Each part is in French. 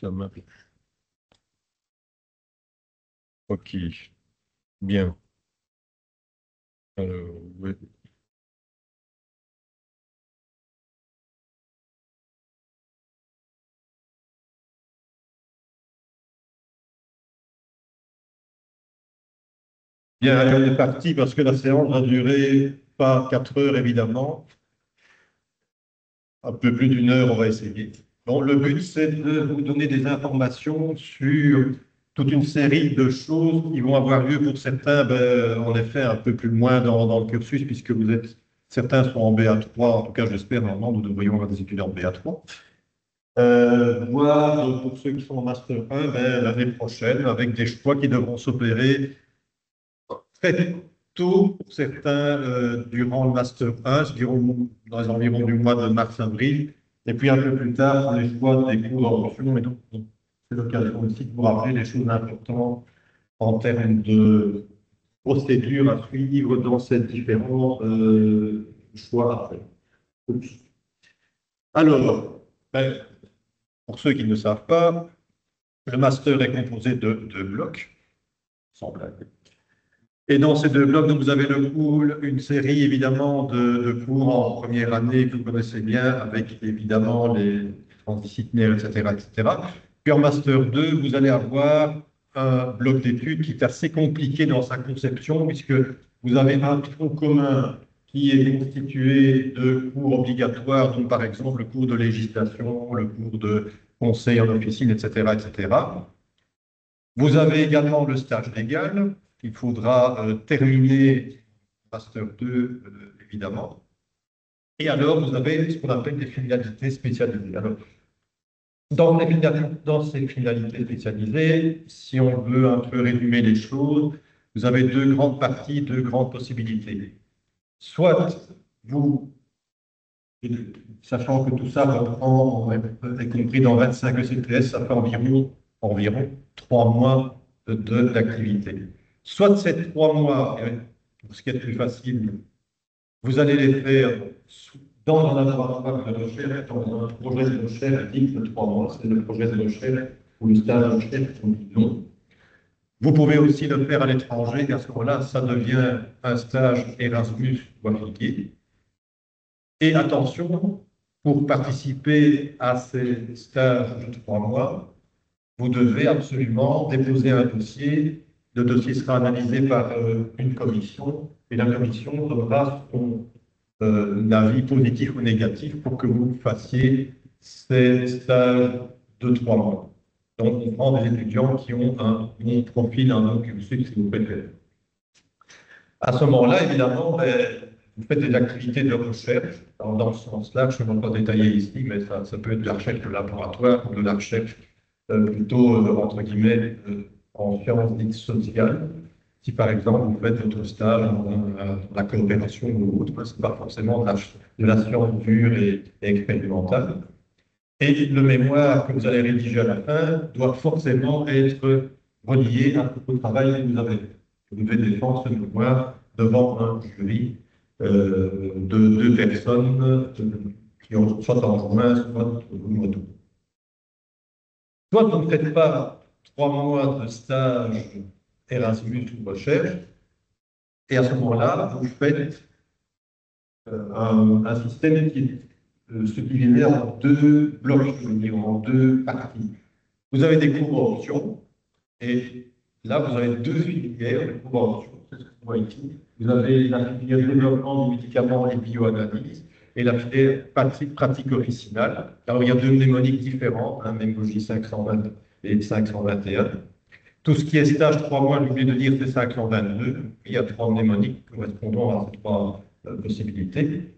ça marche. Ok, bien. Alors, ouais. Bien, allez, on est parti parce que la séance va durer pas 4 heures, évidemment. Un peu plus d'une heure, on va essayer. Bon, le but, c'est de vous donner des informations sur toute une série de choses qui vont avoir lieu pour certains, ben, en effet, un peu plus loin dans le cursus, puisque certains sont en BA3, en tout cas, j'espère, normalement, nous devrions avoir des étudiants en BA3. Voire pour ceux qui sont en Master 1, ben, l'année prochaine, avec des choix qui devront s'opérer très tôt pour certains durant le Master 1, c'est-à-dire dans les environs du mois de mars-avril, et puis un peu plus tard, pour les choix des cours en option. Et donc, bon, c'est l'occasion aussi de vous rappeler les choses importantes en termes de procédure à suivre dans ces différents choix à faire. Oups. Alors, ben, pour ceux qui ne savent pas, le master est composé de deux blocs, sans blague. Et dans ces deux blocs, donc, vous avez une série évidemment de cours en première année que vous connaissez bien, avec évidemment les transdisciplinaires, etc., etc. Puis en Master 2, vous allez avoir un bloc d'études qui est assez compliqué dans sa conception, puisque vous avez un tronc commun qui est constitué de cours obligatoires, donc par exemple le cours de législation, le cours de conseil en officine, etc., etc. Vous avez également le stage légal qu'il faudra terminer Master 2, évidemment. Et alors, vous avez ce qu'on appelle des finalités spécialisées. Alors, dans ces finalités spécialisées, si on veut un peu résumer les choses, vous avez deux grandes parties, deux grandes possibilités. Soit vous, sachant que tout ça reprend, est compris dans 25 ECTS, ça fait environ 3 mois d'activité. Soit ces 3 mois, pour ce qui est plus facile, vous allez les faire dans un laboratoire de recherche, dans un projet de recherche digne de 3 mois, c'est le projet de recherche ou le stage de recherche qu'on dit non. Vous pouvez aussi le faire à l'étranger, et à ce moment-là, ça devient un stage Erasmus ou appliqué. Et attention, pour participer à ces stages de 3 mois, vous devez absolument déposer un dossier. Le dossier sera analysé par une commission et la commission donnera son avis positif ou négatif pour que vous fassiez ces stages de 3 mois. Donc, on prend des étudiants qui ont un bon profil, un bon cursus, si vous préférez. À ce moment-là, évidemment, ben, vous faites des activités de recherche. Dans ce sens-là, je ne vais pas détailler ici, mais ça peut être de la recherche de laboratoire ou de la recherche plutôt, entre guillemets, en sciences dites sociales. Si par exemple vous faites votre stage dans la coopération ou autre, ce n'est pas forcément de la science dure et expérimentale. Et le mémoire que vous allez rédiger à la fin doit forcément être relié au travail que vous avez fait. Vous devez défendre ce mémoire devant un jury de deux personnes qui ont soit en juin, soit au mois d'août. Soit vous ne faites pas 3 mois de stage Erasmus ou recherche, et à ce moment-là, vous faites un système qui est subdivisé en deux blocs, je veux dire, en deux parties. Vous avez des cours en option, et là, vous avez deux filières, les cours en option, c'est ce qu'on voit ici. Vous avez la filière développement du médicament et bioanalyse, et la filière pratique officinale. Alors, il y a deux mnémoniques différentes, hein, Mémogie 520 et 521. Tout ce qui est stage 3 mois, j'ai oublié de dire, c'est 522. Il y a 3 mnémoniques correspondant à ces 3 possibilités.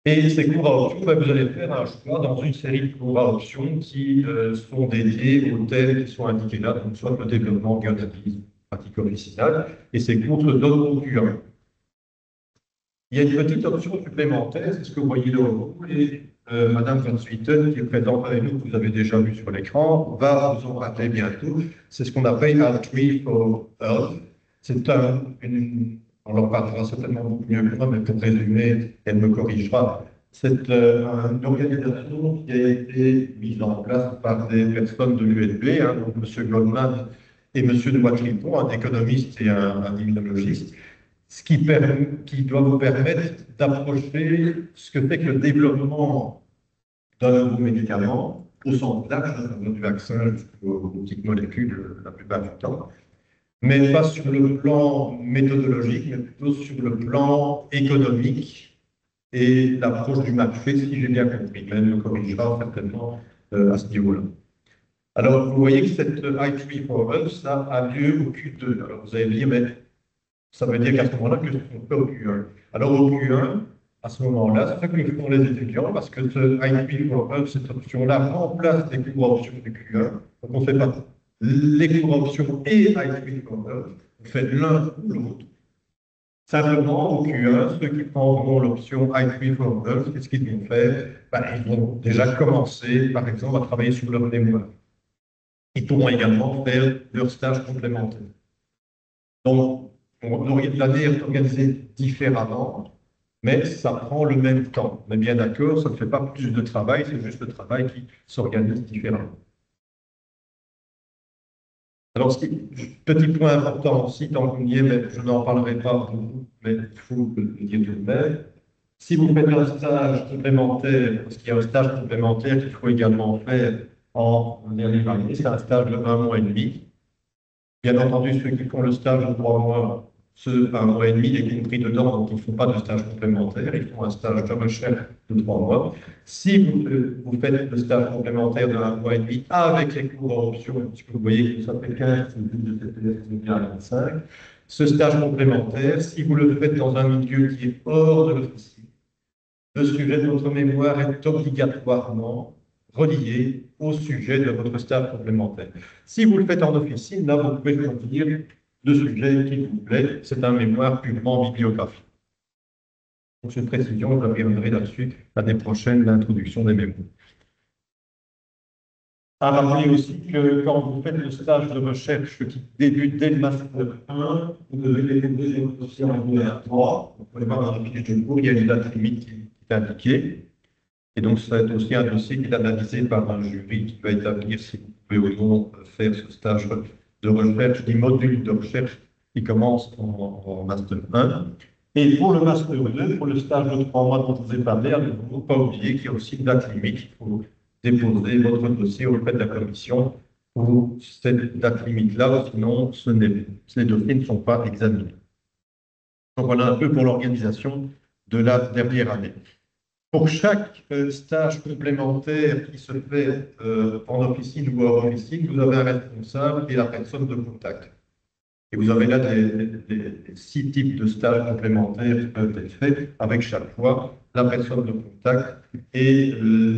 Et ces cours à option, ben, vous allez faire un choix dans une série de cours à option qui sont dédiés aux thèmes qui sont indiqués là, donc soit le développement bioanalyse, pratique officinale, et ces cours se donnent au Q1. Il y a une petite option supplémentaire, c'est ce que vous voyez là au bout, et Madame Van Swieten, qui est présente avec nous, que vous avez déjà vu sur l'écran, va vous en rappeler bientôt. C'est ce qu'on appelle un Tree for Health. C'est on leur parlera certainement beaucoup mieux que moi, mais pour résumer, elle me corrigera. C'est une organisation qui a été mise en place par des personnes de l'ULB, hein, donc M. Goldman et M. de Watripon, un économiste et un immunologiste, qui doit vous permettre d'approcher ce que fait que le développement d'un nouveau médicament, au sens large, du vaccin jusqu'aux petites molécules la plupart du temps, mais pas sur le plan méthodologique, mais plutôt sur le plan économique et l'approche du marché, si j'ai bien compris. Mais elle me corrigera certainement à ce niveau-là. Alors, vous voyez que cette I3 Forum, ça a lieu au Q2. Alors, vous allez me dire, mais ça veut dire qu'à ce moment-là, que ce qu'on fait au Q1. Alors, au Q1, à ce moment-là, c'est ça que font les étudiants, parce que ce I3 Forum, cette option-là, remplace les cours options du Q1. Donc, on ne fait pas les cours options et I3 Forum, on fait l'un ou l'autre. Simplement, au Q1, ceux qui prendront l'option I3 Forum, qu'est-ce qu'ils vont faire? Ben, ils vont déjà commencer, par exemple, à travailler sur leur mémoire. Ils pourront également faire leur stage complémentaire. Donc, l'année est organisée différemment, mais ça prend le même temps. On est bien d'accord, ça ne fait pas plus de travail, c'est juste le travail qui s'organise différemment. Alors, petit point important aussi, tant qu'on y est, mais je n'en parlerai pas beaucoup, mais il faut le dire tout de même. Si vous faites un stage complémentaire, parce qu'il y a un stage complémentaire qu'il faut également faire en dernière année, c'est un stage de 1 mois et demi. Bien entendu, ceux qui font le stage de 3 mois, ce 1 mois et demi est compris dedans, donc ils ne font pas de stage complémentaire, ils font un stage de recherche de 3 mois. Si vous faites le stage complémentaire de 1 mois et demi avec les cours en option, puisque vous voyez que ça fait 15, c'est plus de TPS, c'est bien 25, ce stage complémentaire, si vous le faites dans un milieu qui est hors de l'officine, le sujet de votre mémoire est obligatoirement relié au sujet de votre stage complémentaire. Si vous le faites en officine, là, vous pouvez choisir le sujet qui vous plaît. C'est un mémoire purement bibliographique. Pour cette précision, je reviendrai là-dessus l'année prochaine, l'introduction des mémoires. À rappeler aussi que quand vous faites le stage de recherche qui débute dès le master 1, vous devez déposer votre dossier en 2 et en 3. Vous pouvez voir dans la fiche de cours, il y a une date limite qui est indiquée. Et donc, ça va être aussi un dossier qui est analysé par un jury qui va établir si vous pouvez ou non faire ce stage de recherche, des modules de recherche qui commence en Master 1. Et pour le Master 2, pour le stage de 3 mois dont je vous ai parlé, il ne faut pas oublier qu'il y a aussi une date limite. Il faut déposer votre dossier auprès de la commission pour cette date limite-là, sinon ces dossiers ne sont pas examinés. Donc, voilà un peu pour l'organisation de la dernière année. Pour chaque stage complémentaire qui se fait en officine ou hors officine, vous avez un responsable et la personne de contact. Et vous avez là les 6 types de stages complémentaires qui peuvent être faits, avec chaque fois la personne de contact et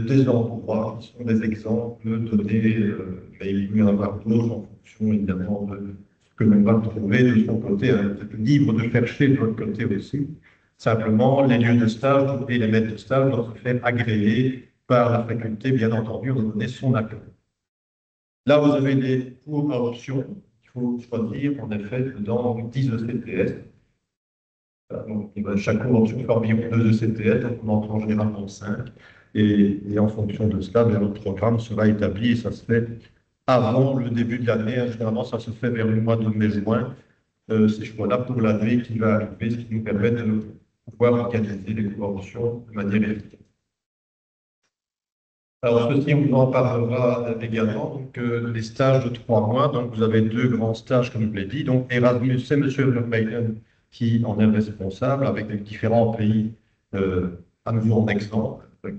des endroits qui sont des exemples donnés, mais il peut y en avoir d'autres en fonction évidemment de ce que l'on va trouver de son côté, libre de chercher de votre côté aussi. Simplement, les lieux de stage et les maîtres de stage doivent se faire agréer par la faculté, bien entendu, on donner son accord. Là, vous avez des cours à option. Il faut choisir, en effet, dans 10 ECTS. Donc, chaque cours option fait environ 2 ECTS, donc on en prend généralement 5. Et en fonction de cela, notre programme sera établi et ça se fait avant le début de l'année. Généralement, ça se fait vers le mois de mai-juin. Ces choix-là pour l'année qui va arriver, ce qui nous permet de pouvoir organiser les conventions de manière efficace. Alors, ceci, on vous en parlera également. Donc, les stages de 3 mois. Donc, vous avez 2 grands stages, comme je l'ai dit. Donc, Erasmus, c'est M. Vermeulen qui en est responsable avec les différents pays, à nouveau en exemple, dans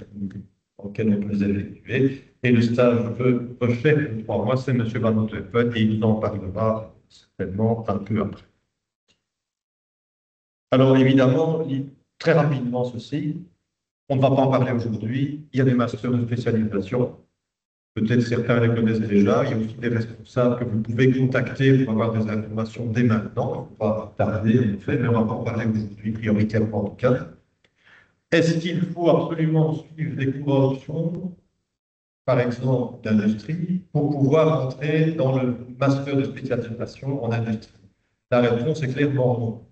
lesquels on peut les effectuer. Et le stage de recherche de 3 mois, c'est M. Van Oettingen et il nous en parlera certainement un peu après. Alors, évidemment, très rapidement, ceci, on ne va pas en parler aujourd'hui. Il y a des masters de spécialisation. Peut-être certains les connaissent déjà. Il y a aussi des responsables que vous pouvez contacter pour avoir des informations dès maintenant. Il ne faut pas tarder, en effet, mais on ne va pas en parler aujourd'hui, prioritairement en tout cas. Est-ce qu'il faut absolument suivre des cours d'option, par exemple d'industrie, pour pouvoir entrer dans le master de spécialisation en industrie? La réponse est clairement non.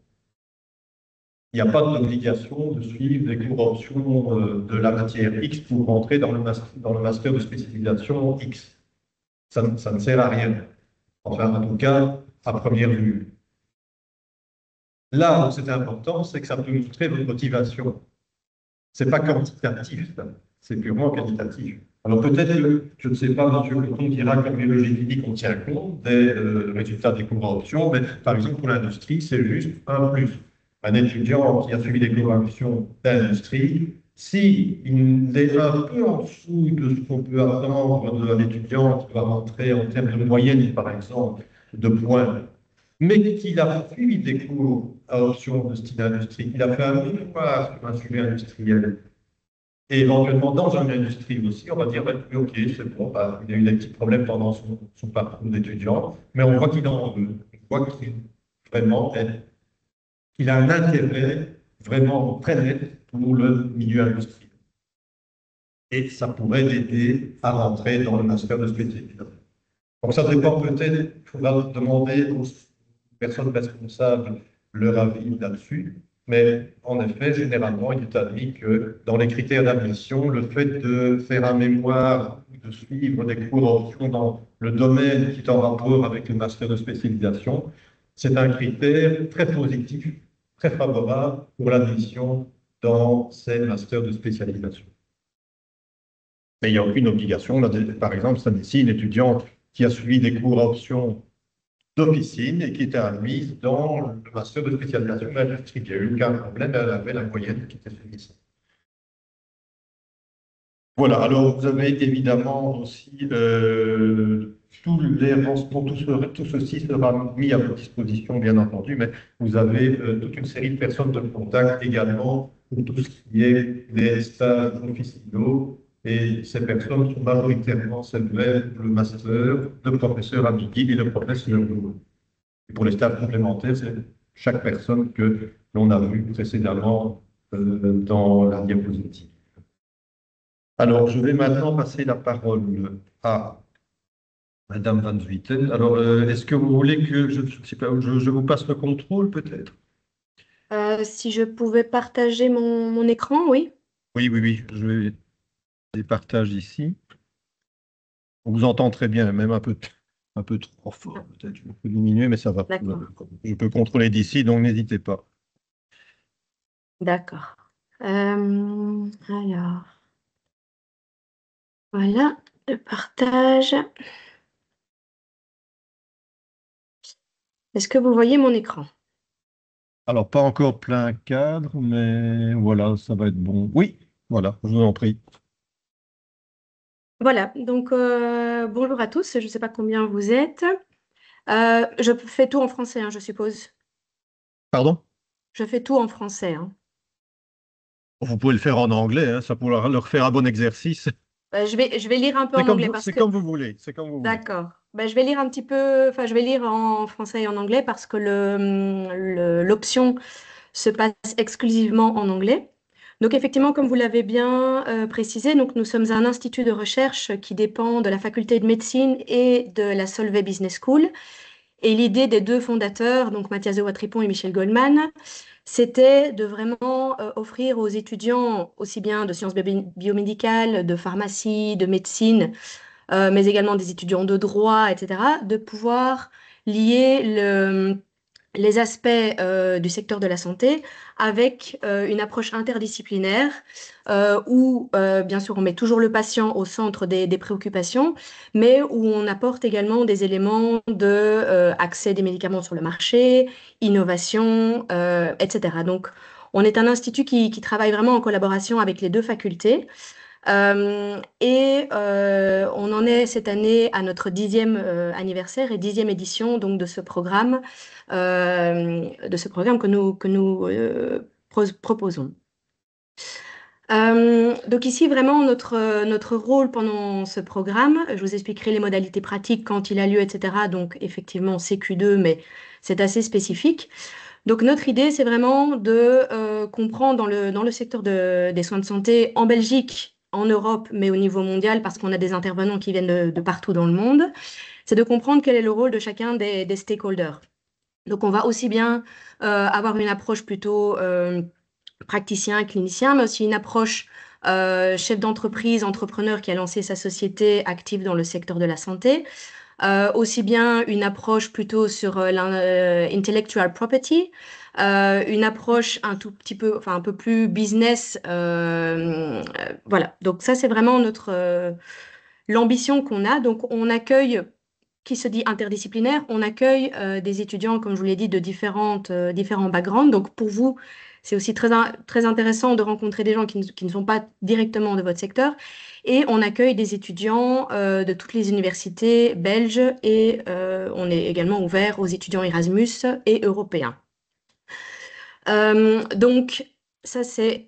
Il n'y a pas d'obligation de suivre des cours options de la matière X pour rentrer dans le master de spécialisation X. Ça ne sert à rien. Enfin, en tout cas, à première vue. Là où c'est important, c'est que ça peut montrer votre motivation. Ce n'est pas quantitatif, c'est purement qualitatif. Alors peut-être que, je ne sais pas, M. Coton dira qu'en biologie clinique, on tient compte des résultats des cours à option, mais par exemple pour l'industrie, c'est juste un plus. Un étudiant qui a suivi des cours à option d'industrie, s'il est un peu en dessous de ce qu'on peut attendre d'un étudiant qui va rentrer en termes de moyenne, par exemple, de points, mais qu'il a suivi des cours à option de style industrie, qu'il a fait un mémoire sur un sujet industriel, et éventuellement dans une industrie aussi, on va dire, ben, ok, c'est bon, bah, il a eu des petits problèmes pendant son parcours d'étudiant, mais on voit qu'il en veut, on voit qu'il vraiment qu'il a un intérêt vraiment très net pour le milieu industriel. Et ça pourrait l'aider à rentrer dans le master de spécialisation. Donc ça dépend peut-être, il faudra demander aux personnes responsables leur avis là-dessus, mais en effet, généralement, il est admis que dans les critères d'admission, le fait de faire un mémoire, de suivre des cours options dans le domaine qui est en rapport avec le master de spécialisation, c'est un critère très positif, très favorable pour l'admission dans ces masters de spécialisation. Mais il n'y a aucune obligation. Là, par exemple, c'est ici une étudiante qui a suivi des cours options d'officine et qui était admise dans le master de spécialisation d'industrie. Il n'y a eu aucun problème, elle avait la moyenne qui était suffisante. Voilà, alors vous avez évidemment aussi tous les renseignements, tout ceci sera mis à votre disposition, bien entendu, mais vous avez toute une série de personnes de contact également pour tout ce qui est des stages officinaux. Et ces personnes sont majoritairement celles pour le master de professeur à midi et le professeur jour. Et pour les stages complémentaires, c'est chaque personne que l'on a vue précédemment dans la diapositive. Alors, je vais maintenant passer la parole à Madame Van Zwieten. Alors, est-ce que vous voulez que sais pas, je vous passe le contrôle, peut-être? Si je pouvais partager mon écran, oui. Oui, oui, oui, je vais les partage ici. On vous entend très bien, même un peu trop fort, Ah, peut-être. Je peux diminuer, mais ça va. d'accord, Je peux contrôler d'ici, donc n'hésitez pas. d'accord. Alors, voilà, le partage. Est-ce que vous voyez mon écran? Alors, pas encore plein cadre, mais voilà, ça va être bon. Oui, voilà, je vous en prie. Voilà, donc bonjour à tous, je ne sais pas combien vous êtes. Je fais tout en français, hein, je suppose. Pardon? Je fais tout en français, hein. Vous pouvez le faire en anglais, hein, ça pourra leur faire un bon exercice. Je vais lire un peu en anglais parce C'est que, comme vous voulez, c'est comme vous voulez. d'accord. Ben, je vais lire un petit peu, enfin, je vais lire en français et en anglais parce que l'option se passe exclusivement en anglais. Donc effectivement, comme vous l'avez bien précisé, donc nous sommes un institut de recherche qui dépend de la faculté de médecine et de la Solvay Business School. Et l'idée des deux fondateurs, donc Mathias de Watripon et Michel Goldman, c'était de vraiment offrir aux étudiants, aussi bien de sciences biomédicales, de pharmacie, de médecine, mais également des étudiants de droit, etc., de pouvoir lier les aspects du secteur de la santé avec une approche interdisciplinaire où, bien sûr, on met toujours le patient au centre des préoccupations, mais où on apporte également des éléments de accès des médicaments sur le marché, innovation, etc. Donc, on est un institut qui travaille vraiment en collaboration avec les deux facultés. On en est cette année à notre 10e anniversaire et 10e édition donc, de ce programme que nous proposons. Donc ici, vraiment, notre rôle pendant ce programme, je vous expliquerai les modalités pratiques quand il a lieu, etc. Donc effectivement, CQ2, mais c'est assez spécifique. Donc notre idée, c'est vraiment de comprendre dans le secteur des soins de santé en Belgique, en Europe, mais au niveau mondial, parce qu'on a des intervenants qui viennent de partout dans le monde, c'est de comprendre quel est le rôle de chacun des stakeholders. Donc, on va aussi bien avoir une approche plutôt praticien, clinicien, mais aussi une approche chef d'entreprise, entrepreneur qui a lancé sa société active dans le secteur de la santé. Aussi bien une approche plutôt sur l'intellectual property, une approche un tout petit peu, enfin un peu plus business. Voilà, donc ça c'est vraiment l'ambition qu'on a. Donc on accueille, qui se dit interdisciplinaire, on accueille des étudiants, comme je vous l'ai dit, de différents backgrounds. Donc pour vous, c'est aussi très intéressant de rencontrer des gens qui ne sont pas directement de votre secteur. Et on accueille des étudiants de toutes les universités belges et on est également ouvert aux étudiants Erasmus et européens. Donc, ça, c'est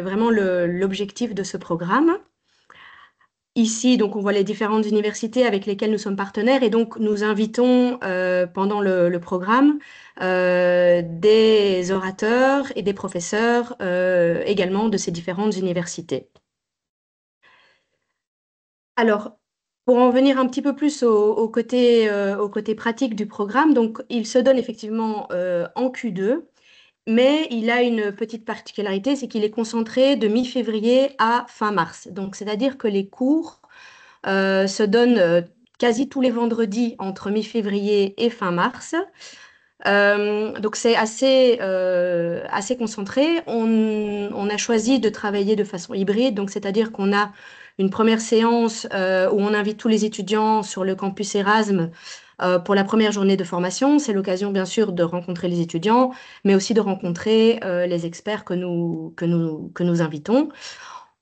vraiment l'objectif de ce programme. Ici, donc, on voit les différentes universités avec lesquelles nous sommes partenaires et donc nous invitons pendant le programme des orateurs et des professeurs également de ces différentes universités. Alors, pour en venir un petit peu plus au côté pratique du programme, donc il se donne effectivement en Q2, mais il a une petite particularité, c'est qu'il est concentré de mi-février à fin mars. Donc, c'est-à-dire que les cours se donnent quasi tous les vendredis entre mi-février et fin mars. Donc, c'est assez concentré. On a choisi de travailler de façon hybride, donc c'est-à-dire qu'on a une première séance où on invite tous les étudiants sur le campus Erasme pour la première journée de formation. C'est l'occasion, bien sûr, de rencontrer les étudiants, mais aussi de rencontrer les experts que nous invitons.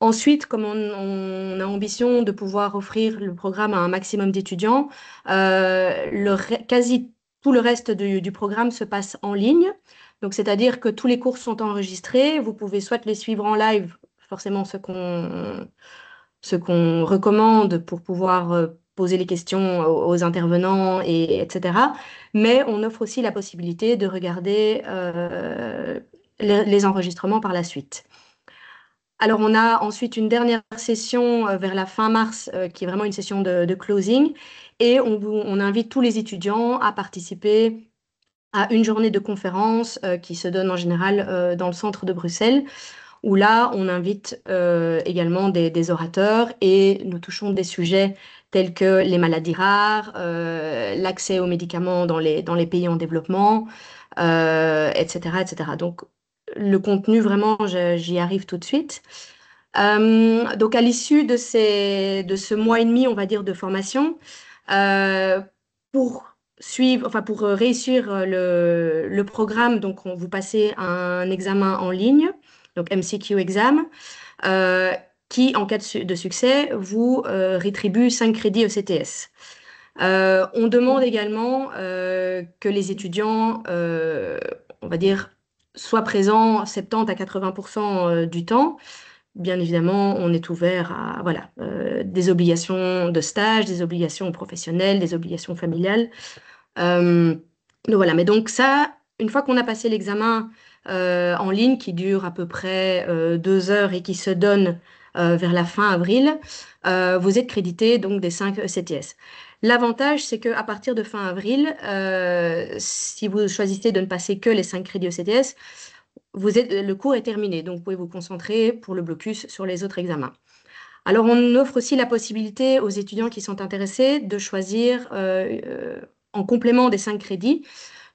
Ensuite, comme on a ambition de pouvoir offrir le programme à un maximum d'étudiants, quasi tout le reste du programme se passe en ligne. Donc, c'est-à-dire que tous les cours sont enregistrés. Vous pouvez soit les suivre en live, forcément ce qu'on recommande pour pouvoir poser les questions aux intervenants, etc. Mais on offre aussi la possibilité de regarder les enregistrements par la suite. Alors, on a ensuite une dernière session vers la fin mars, qui est vraiment une session de closing, et on invite tous les étudiants à participer à une journée de conférence qui se donne en général dans le centre de Bruxelles, où là, on invite également des orateurs et nous touchons des sujets tels que les maladies rares, l'accès aux médicaments dans les pays en développement, etc., etc. Donc, le contenu, vraiment, j'y arrive tout de suite. Donc, à l'issue de ce mois et demi, on va dire, de formation, pour pour réussir le programme, donc vous passez un examen en ligne, donc MCQ exam, euh, qui, en cas de succès, vous rétribue 5 crédits ECTS. On demande également que les étudiants, on va dire, soient présents 70 à 80% du temps. Bien évidemment, on est ouvert à voilà, des obligations de stage, des obligations professionnelles, des obligations familiales. Donc voilà, mais donc ça, une fois qu'on a passé l'examen en ligne qui dure à peu près 2 heures et qui se donne vers la fin avril, vous êtes crédité donc des 5 ECTS. L'avantage, c'est qu'à partir de fin avril, si vous choisissez de ne passer que les 5 crédits ECTS, le cours est terminé, donc vous pouvez vous concentrer pour le blocus sur les autres examens. Alors, on offre aussi la possibilité aux étudiants qui sont intéressés de choisir, en complément des 5 crédits,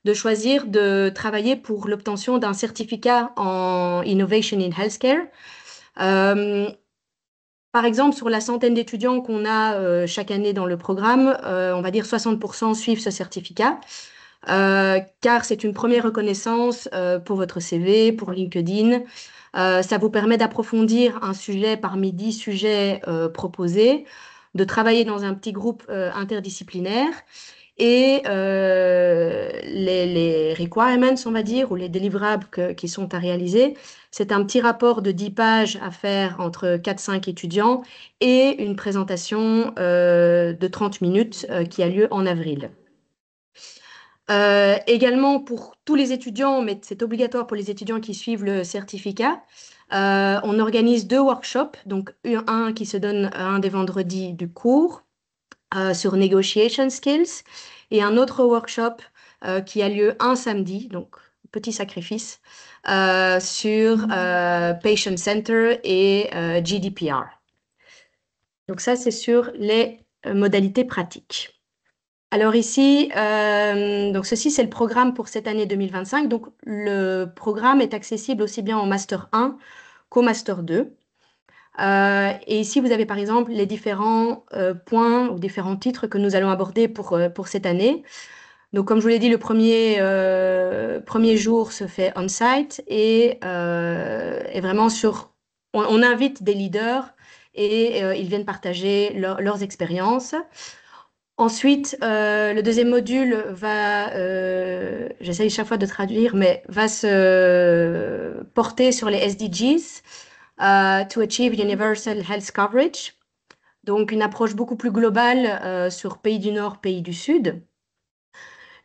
de choisir de travailler pour l'obtention d'un certificat en Innovation in Healthcare. Par exemple, sur la centaine d'étudiants qu'on a chaque année dans le programme, on va dire 60% suivent ce certificat. Car c'est une première reconnaissance pour votre CV, pour LinkedIn. Ça vous permet d'approfondir un sujet parmi 10 sujets proposés, de travailler dans un petit groupe interdisciplinaire et les requirements, on va dire, ou les délivrables qui sont à réaliser. C'est un petit rapport de 10 pages à faire entre 4-5 étudiants et une présentation de 30 minutes qui a lieu en avril. Également pour tous les étudiants, mais c'est obligatoire pour les étudiants qui suivent le certificat, on organise 2 workshops, donc un qui se donne un des vendredis du cours sur negotiation skills et un autre workshop qui a lieu un samedi, donc petit sacrifice, sur Patient Center et GDPR. Donc ça, c'est sur les modalités pratiques. Alors ici, donc ceci, c'est le programme pour cette année 2025. Donc le programme est accessible aussi bien en Master 1 qu'au Master 2. Et ici, vous avez par exemple les différents points ou différents titres que nous allons aborder pour cette année. Donc, comme je vous l'ai dit, le premier jour se fait on-site et est vraiment sur... On invite des leaders et ils viennent partager leurs expériences. Ensuite, le deuxième module va, j'essaye chaque fois de traduire, mais va se porter sur les SDGs, to achieve universal health coverage. Donc, une approche beaucoup plus globale sur pays du Nord, pays du Sud.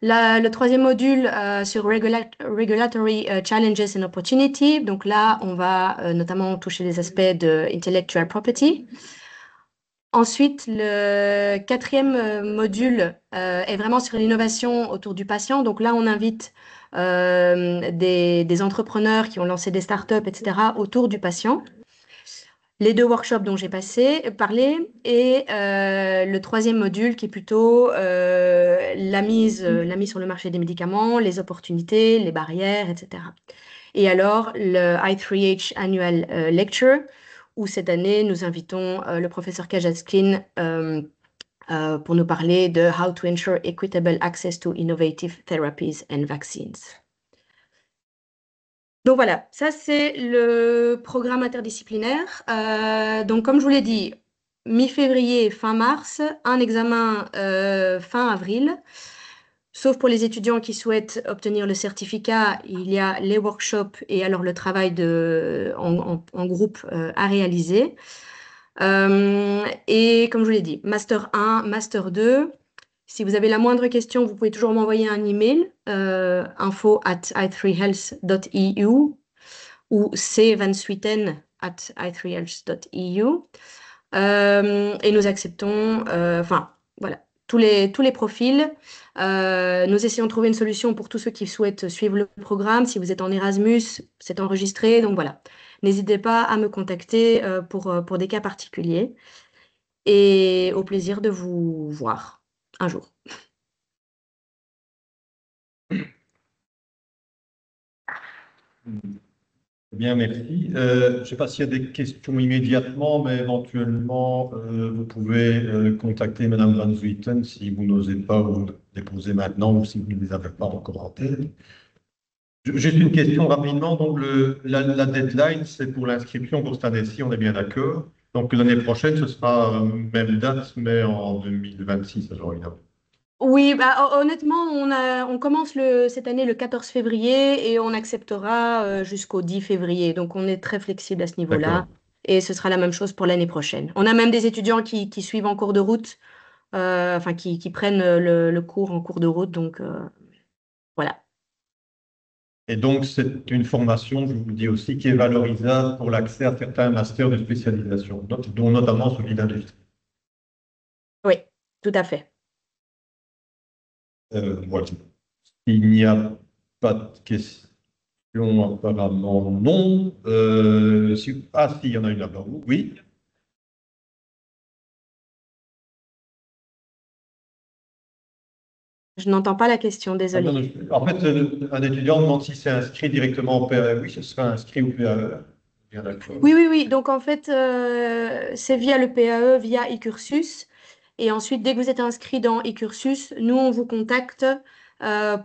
Le troisième module sur Regulatory Challenges and Opportunity. Donc là, on va notamment toucher les aspects de Intellectual Property. Ensuite, le quatrième module est vraiment sur l'innovation autour du patient. Donc là, on invite des entrepreneurs qui ont lancé des startups, etc., autour du patient. Les deux workshops dont j'ai parlé, et le troisième module qui est plutôt la mise sur le marché des médicaments, les opportunités, les barrières, etc. Et alors, le I3H Annual Lecture, où cette année, nous invitons le professeur Kajaskin pour nous parler de How to ensure equitable access to innovative therapies and vaccines. Donc voilà, ça c'est le programme interdisciplinaire. Donc comme je vous l'ai dit, mi-février, fin mars, un examen fin avril. Sauf pour les étudiants qui souhaitent obtenir le certificat, il y a les workshops et alors le travail en groupe à réaliser. Et comme je vous l'ai dit, Master 1, Master 2. Si vous avez la moindre question, vous pouvez toujours m'envoyer un email, info@i3health.eu ou cvanswieten@i3health.eu. Et nous acceptons, voilà, tous les profils. Nous essayons de trouver une solution pour tous ceux qui souhaitent suivre le programme. Si vous êtes en Erasmus, c'est enregistré, donc voilà. N'hésitez pas à me contacter pour des cas particuliers. Et au plaisir de vous voir un jour. Bien, merci. Je ne sais pas s'il y a des questions immédiatement, mais éventuellement, vous pouvez contacter Madame Van Zuyten si vous n'osez pas vous les poser maintenant ou si vous ne les avez pas encore en tête. Juste une question rapidement. Donc, la deadline, c'est pour l'inscription pour cette année-ci, on est bien d'accord. Donc, l'année prochaine, ce sera même date, mais en 2026, alors évidemment. Oui, honnêtement, on commence cette année le 14 février et on acceptera jusqu'au 10 février. Donc, on est très flexible à ce niveau-là. D'accord. Et ce sera la même chose pour l'année prochaine. On a même des étudiants qui suivent en cours de route, qui prennent le cours en cours de route. Donc, voilà. Et donc, c'est une formation, je vous le dis aussi, qui est valorisable pour l'accès à certains masters de spécialisation, dont notamment celui d'industrie. Oui, tout à fait. Voilà. Il n'y a pas de questions, apparemment non. Si, il y en a une là-bas. Oui. Je n'entends pas la question, Ah, non, désolée. non, en fait, un étudiant demande si c'est inscrit directement au PAE. Oui, ce sera inscrit au PAE. Bien d'accord. Oui, oui, oui. Donc, en fait, c'est via le PAE, via e-cursus. Et ensuite, dès que vous êtes inscrit dans e-cursus, nous, on vous contacte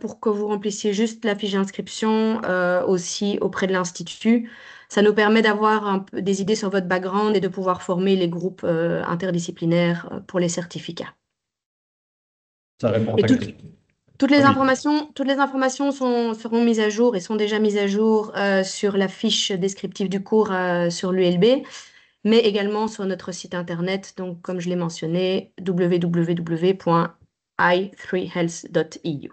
pour que vous remplissiez juste la fiche d'inscription aussi auprès de l'Institut. Ça nous permet d'avoir un peu des idées sur votre background et de pouvoir former les groupes interdisciplinaires pour les certificats. Ça répond à Et ta question. toutes les Oui. informations seront mises à jour et sont déjà mises à jour sur la fiche descriptive du cours sur l'ULB, mais également sur notre site internet, donc comme je l'ai mentionné, www.i3health.eu.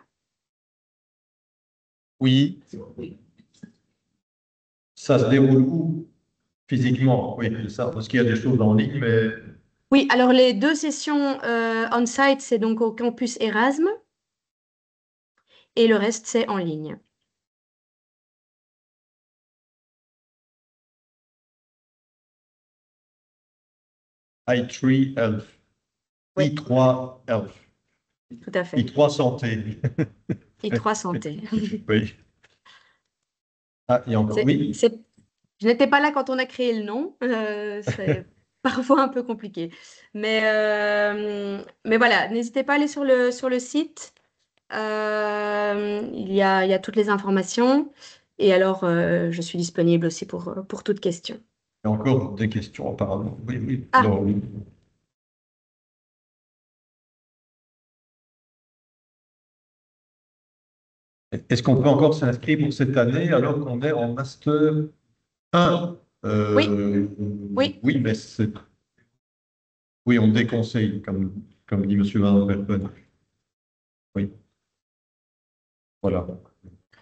Oui. Ça se déroule où? Physiquement, oui, c'est ça, parce qu'il y a des choses en ligne, mais Oui, alors les deux sessions on-site, c'est donc au campus Erasme. et le reste, c'est en ligne. I3 Health. Oui. I3 Health. Tout à fait. I3 Santé. I3 Santé. Oui. Ah, et encore, oui. Je n'étais pas là quand on a créé le nom. C'est parfois un peu compliqué. Mais voilà, n'hésitez pas à aller sur le site. Il y a toutes les informations. Et alors, je suis disponible aussi pour toute question. Il y a encore des questions apparemment. Oui, oui. Ah. Alors, oui. Est-ce qu'on peut encore s'inscrire pour cette année alors qu'on est en Master 1? Oui. Oui. Oui, mais oui, on déconseille, comme dit M. Van Werpen. Oui. Voilà.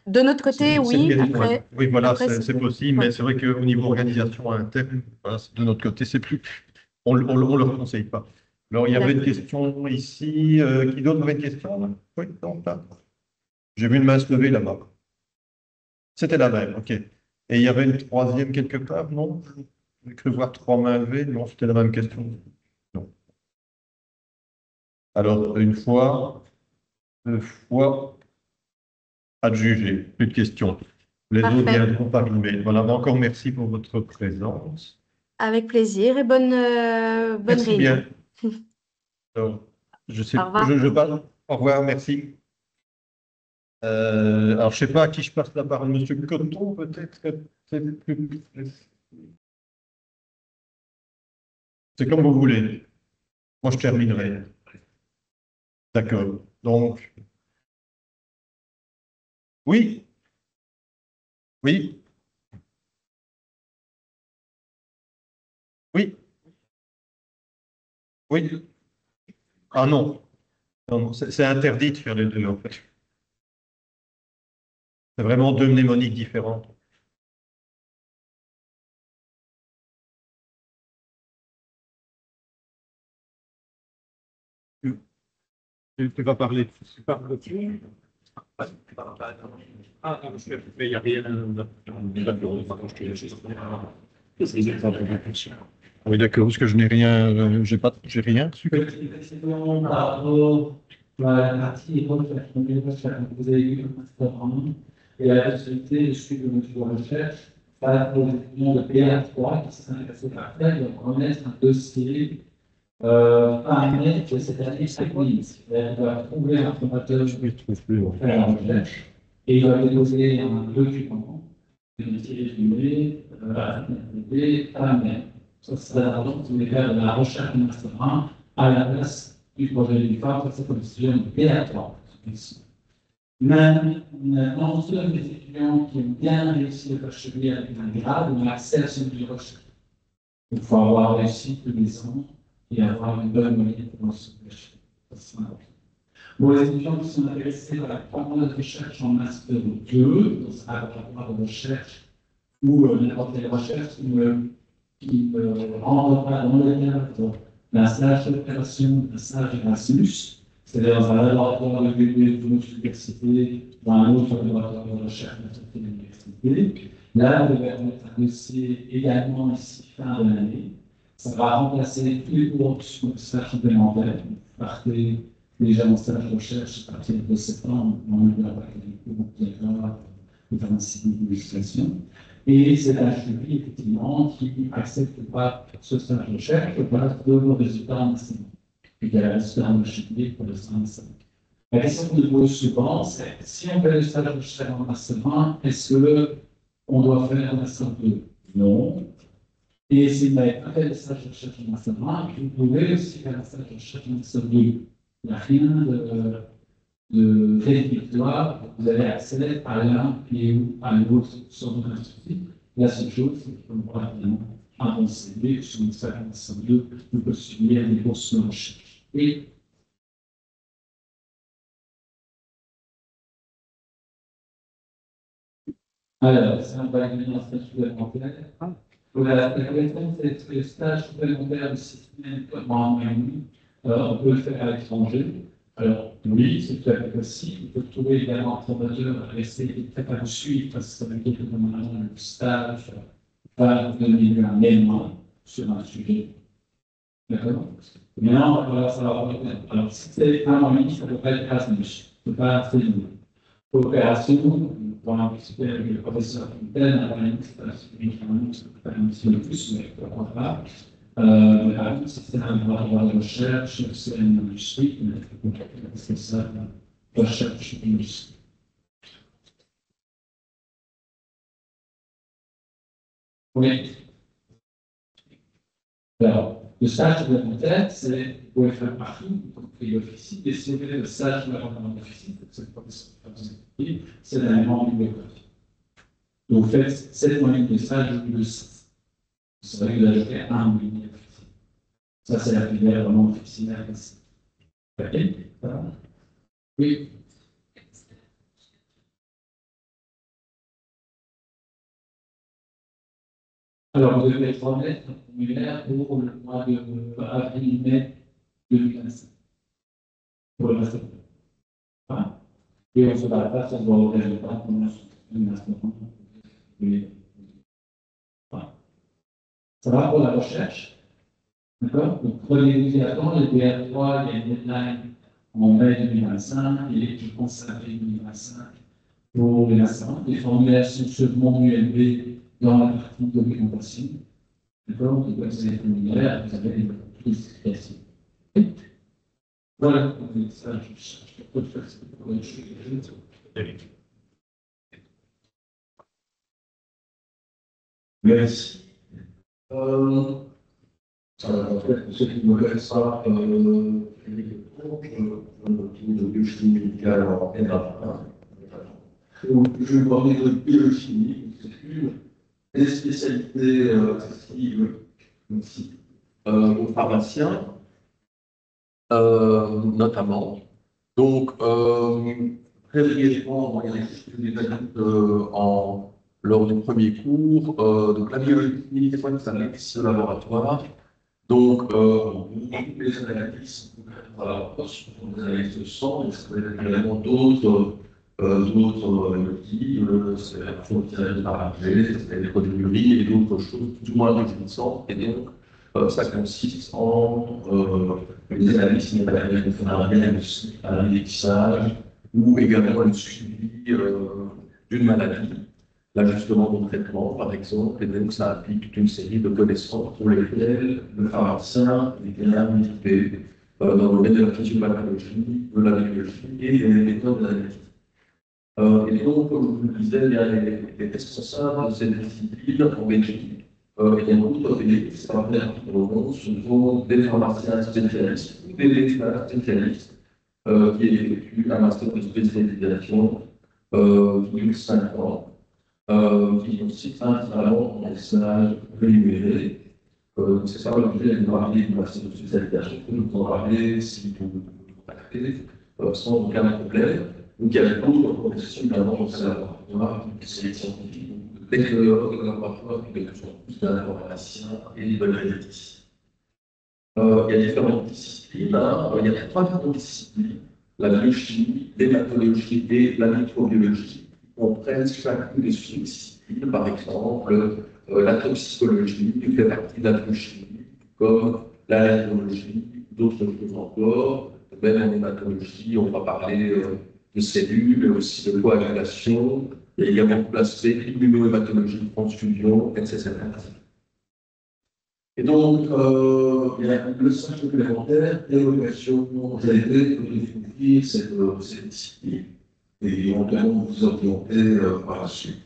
De notre côté, oui. Après, oui, voilà, après, c'est possible, mais c'est vrai qu'au niveau organisation interne, voilà, de notre côté, c'est plus. On ne le conseille pas. Alors, il y avait une question ici. Qui d'autre avait une question là? Oui, non, là. J'ai vu une main se lever là-bas. C'était la même, ok. Et il y avait une troisième quelque part, non? J'ai cru voir trois mains levées. Non, c'était la même question. Non. Alors, une fois, deux fois, adjugé. Plus de questions. Les autres viendront par email. Voilà, encore merci pour votre présence. Avec plaisir et bonne Merci réunion. bien. Alors, je sais, Au revoir. je parle. Au revoir, merci. Alors, je ne sais pas à qui je passe la parole. Monsieur Coton, peut-être. C'est comme vous voulez. Moi, je terminerai. D'accord. Donc, oui, oui, oui, oui. Ah non, non, non, c'est interdit de faire les deux, en fait. C'est vraiment deux mnémoniques différentes. Tu vas parler. Ah, mais il n'y a rien. Oui, d'accord, parce que je n'ai rien, j'ai rien. Effectivement, par rapport à la partie époque, vous avez eu un master en ligne et la possibilité de suivre notre recherche face aux étudiants de BA3 qui sont intéressés par faire, de connaître un dossier par email de cette année technique. Il doit trouver un formateur pour faire la recherche et il doit déposer un document, un petit résumé, par email. Ça, c'est la raison pour laquelle de la recherche de Master 1 à la place du projet du phare, ça c'est comme si de BA3. Même dans ceux des étudiants qui ont bien réussi le bachelier avec un grade, on a accès à celui de recherche. Il faut avoir réussi tous les ans et avoir une bonne moyenne pour ce bachelier. C'est important. Pour les étudiants qui sont intéressés par la programme de recherche en Master 2, donc c'est un programme de recherche ou n'importe quelle recherche qui rentre pas dans le cadre d'un stage d'opération, d'un stage Erasmus, c'est-à-dire dans un laboratoire de biologie d'une autre université, dans un autre laboratoire de recherche de l'université. Là, vous devez remettre un dossier également ici fin de l'année. Ça va remplacer tous les cours sur le stage complémentaire. Vous partez déjà en stage de recherche à partir de septembre, on ne va pas les cours qui de 26 de législation. Et c'est un jury, effectivement, qui accepte pas ce stage de recherche grâce de vos résultats en enseignement. Et qu'il y a le résultat en bachelier pour le stage d'enseignement. La question que nous posons souvent, c'est si on fait le stage de recherche en enseignement, est-ce qu'on doit faire un master 2? Non. Et si vous n'avez pas fait le stage de recherche en enseignement, vous pouvez aussi faire un stage de recherche en master 2. Il n'y a rien de rédhibitoire, vous avez accès à l'un et à l'autre sur votre institut. La seule chose, c'est qu'il faut probablement un bon CV sur une salle de vous postuler à des bourses de recherche. Et alors, ça va être un stage supplémentaire. La question, c'est que le stage supplémentaire de 6 semaines comme en moyenne, on peut le faire à l'étranger. Alors, oui, c'est tout à fait possible. Il faut trouver également un formateur à rester capable de suivre, parce que ça va être comme un stage, va donner un mémoire sur un sujet. D'accord? Maintenant, il va falloir retenir. Alors, si c'est un en ligne, ça ne peut pas être Erasmus. Ça ne peut pas être une coopération. Pour un expert avec le professeur Fontaine, à la c'est pas uniquement, ça peut faire un petit peu plus, mais pourquoi pas. C'est un laboratoire de recherche, c'est une industrie, c'est ça, recherche industrie. Oui. Alors, le stage complémentaire, c'est, vous pouvez faire partout, y compris l'officie, et si vous faites le stage de la rencontre d'officie, c'est l'élément bibliographie. Donc, vous faites 7 moyennes de stage ou de 6. Vous savez, vous ajoutez un moyen d'officie. Ça, c'est la filière vraiment officinale ici. Ok? Oui. Alors, vous devez remettre un formulaire pour le mois d'avril-mai 2025. Pour le master. Voilà. Et on se bat pas sur le résultat pour le master. Voilà. Ça va pour la recherche. D'accord? Donc, prenez-vous à temps, le DR3, il y a une deadline en mai 2025, et je pense à avril 2025 pour les masters. Les formulaires sont seulement ULB dans la partie documentation. D'accord? Donc, vous avez les formulaires, vous avez les explications. Voilà, ça, je peux faire ce que je fais. Merci. En fait, pour ceux qui ne me connaissent pas, Frédéric Lecourt, je de biochimie médicale en MA1. Donc, je vais parler de biochimie, c'est une des spécialités accessibles aussi aux pharmaciens, notamment. Donc, très brièvement, il y a des adultes lors du premier cours. Donc, la biologie, c'est quoi que ça médecine de laboratoire. Donc, les analyses, voilà, des analyses de sang, mais ça peut être également d'autres outils, c'est la frontière de paramètres, c'est les produits d'urine et d'autres choses, plus ou moins résistantes. Et donc, ça consiste en des analyses qui permettent de faire un dépistage ou également le suivi d'une maladie, l'ajustement de traitement, par exemple, et donc ça implique toute une série de connaissances pour lesquelles le pharmacien est bien équipé dans le domaine de la physiopathologie, de la biologie et des méthodes d'analyse. Et donc, comme je vous le disais, il y a les responsables de cette discipline en Belgique. Il y a d'autres pays, c'est pas bien dans le monde, ce sont des pharmaciens spécialistes ou des experts spécialistes qui effectuent un master de spécialisation de 5 ans. Qui consiste principalement en des stages rémunérés. C'est ça l'objet de parler du master de spécialisation, que nous en parler si vous contactez sans aucun problème. Donc il y a d'autres professions également au sein de laboratoire, des scientifiques, des technologues de laboratoire, qui de plus en plus d'informaticiens et de généticiens. Il y a différentes disciplines, il y a 3 grandes disciplines, la biochimie, l'hématologie et la microbiologie. On prenne chacune des sous-disciplines, par exemple, la toxicologie, qui fait partie de la biochimie, comme l'allergologie, d'autres choses encore. Même en hématologie, on va parler de cellules, mais aussi de coagulation. Il y a également tout l'aspect immunohématologie, transfusion, etc. Et donc, il y a le stage complémentaire, l'évaluation GD pour définir cette discipline et éventuellement vous orienter par la suite.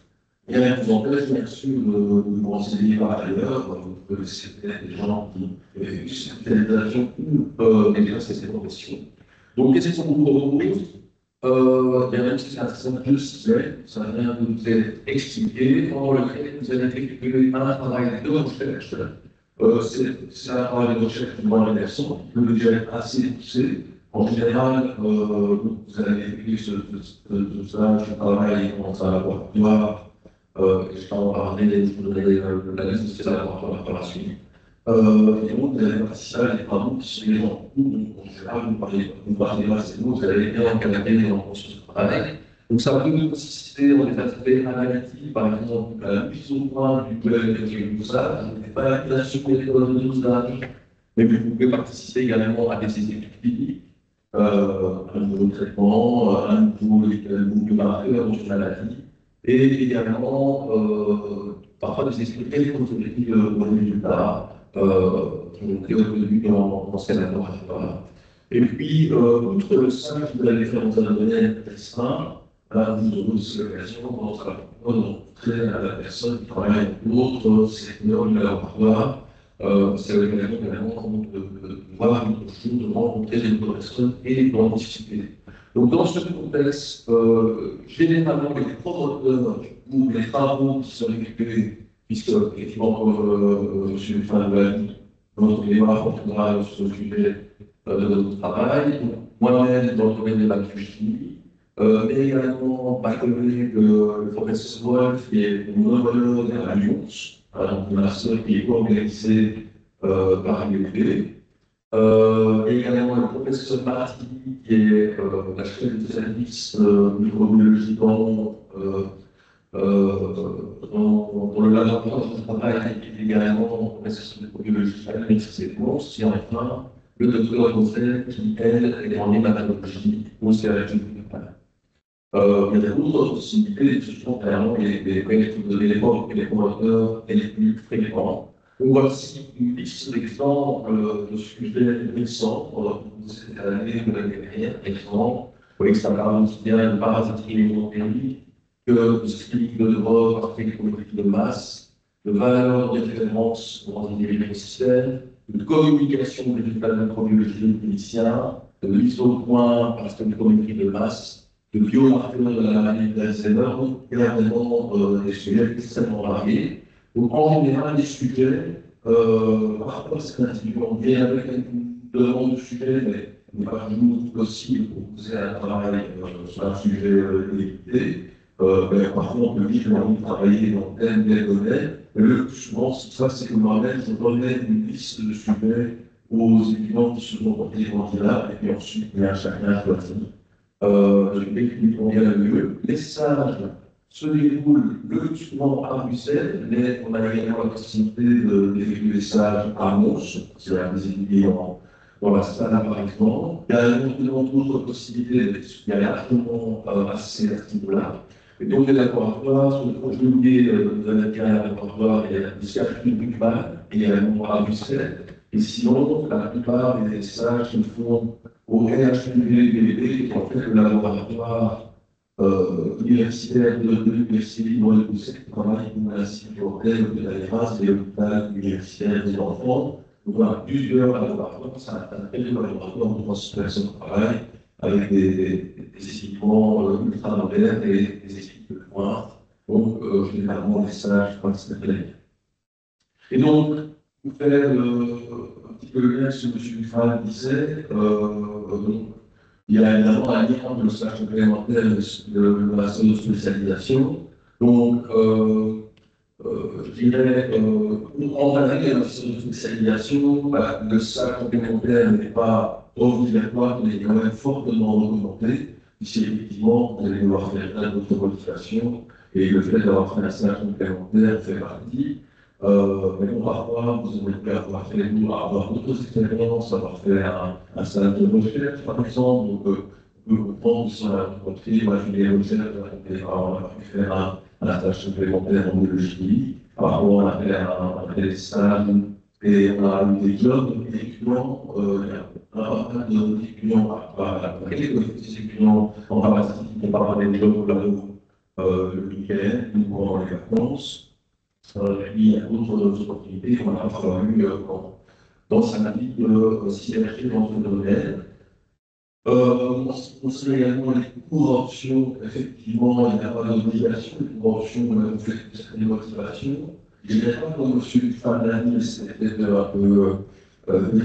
Il y a un empêche, bien sûr, de vous renseigner par ailleurs, vous connaissez peut-être des gens qui ont une spécialisation ou exercent ces professions. Donc, qu'est-ce qu'on vous propose? Même si c'est un certain de semaines, ça vient de vous être expliqué, pendant lequel vous allez effectuer un travail de recherche. C'est un travail de recherche de moins intéressant, qui peut déjà être assez poussé. En général, vous avez effectué ce stage, ce travail dans un laboratoire, et je vais en parler, je vous donnerai la liste de ces laboratoires par la suite. Et donc, vous allez participer à des travaux qui sont déjà en cours. Donc, en général, vous parlez pas, c'est vous allez bien encadrer dans ce travail. Donc, ça peut consister dans des aspects analytiques, par exemple, la mise au point du web de l'usage, pas la création des méthodes de l'usage, mais vous pouvez participer également à des études cliniques, un nouveau traitement, un nouveau marqueur dans une maladie, et également parfois des explications de résultats qui ont été obtenus dans ces laboratoires. Et puis, outre le simple que vous allez faire dans un domaine restreint, là, vous aurez aussi l'occasion de rencontrer la personne qui travaille dans d'autres secteurs du laboratoire. C'est l'occasion également de voir d'autres choses, de rencontrer d'autres personnes et d'en discuter. Donc, dans ce contexte, généralement, les promoteurs ou les travaux qui sont récupérés, puisque, effectivement, comme M. Fanouani, notre débat portera sur le sujet de notre travail, moi-même dans le domaine de la biochimie, mais également ma collègue, le professeur Wolf, qui est mon homologue à Lyon, un master qui est co-organisé par l'UEP. Également le professeur Marty, qui est la chef du service microbiologie dans le laboratoire de travail, et également professeur de microbiologie à l'Université de Mons, et enfin le docteur Rosel, qui, elle, est en hématologie au CHU de Paris. Il y a d'autres possibilités, ce sont clairement les méthodes de l'époque et les promoteurs les plus fréquents. Donc voici une liste d'exemples de sujets récents pour cette année ou l'année dernière, exemple. Vous voyez que ça parle aussi bien de parasiterie hémopérique que de screening de drogue par spectrométrie de masse, de valeurs de référence dans un écosystème, de communication des résultats de microbiologie cliniciens, de mise au point par spectrométrie de masse, de biomarqueurs de la maladie d'Alzheimer. Donc, il y a vraiment des sujets extrêmement variés. Donc, en général, les sujets, parfois, c'est un individuel bien avec une demande de sujet, mais il n'est pas toujours possible de proposer un travail sur un sujet limité. Parfois, on peut dire qu'on a envie de travailler dans tel ou tel domaine, mais le plus souvent, ce qui se passe, c'est que moi-même, je remets une liste de sujets aux étudiants qui se sont portés candidats, et puis ensuite, il y a chacun choisi. Je vais qui convient le mieux. Les stages se déroulent le plus souvent à Bruxelles, mais on a également la possibilité d'effectuer des stages à Mons, c'est à des étudiants dans la salle par exemple. Il y a également d'autres possibilités, il y a largement assez à ce niveau-là. Et donc les laboratoires, sur le projet de l'intérieur laboratoire, il y a des stages publics également à Bruxelles. Et sinon, la plupart des stages se font au RHUBB, qui est en fait le laboratoire universitaire de l'Université libre de Bruxelles, qui travaille pour l'Institut européen de la défense et l'hôpital universitaire des enfants. Donc, on a plusieurs laboratoires, c'est un très grand laboratoire de transformation de travail, avec des équipements ultra modernes et des équipes de pointe. Donc, généralement, les stages, je crois que c'est très bien. Et donc, pour faire un petit peu le lien sur ce que M. Dufresne disait, il y a évidemment un lien entre le stage complémentaire et le master de spécialisation. Donc, je dirais, pour entamer un master de spécialisation, le stage complémentaire n'est pas obligatoire, mais il est quand même fortement recommandé, puisque effectivement, vous allez devoir faire plein d'autres modifications, et le fait d'avoir fait un stage complémentaire fait partie. Mais bon, parfois, vous aurez pu avoir fait avoir d'autres expériences, avoir fait un stage de recherche, par exemple. Donc, on peut comprendre que si on a rencontré, moi, je fais des recherches, on a pu faire un stage supplémentaire en biologie. Parfois, on a fait des stages et on a eu des jobs d'étudiants. Il y a pas mal d'étudiants, quelques étudiants en parasitique qui ont pas des jobs le week-end ou pendant les vacances. Il y a d'autres opportunités qu'on a parfois eues dans sa vie s'y acheter dans ce domaine. On sait également les cours options, effectivement, il n'y a pas d'obligation, les cours options, on a fait certaines motivations. Je ne dirais pas comme M. Fanouani, c'était un peu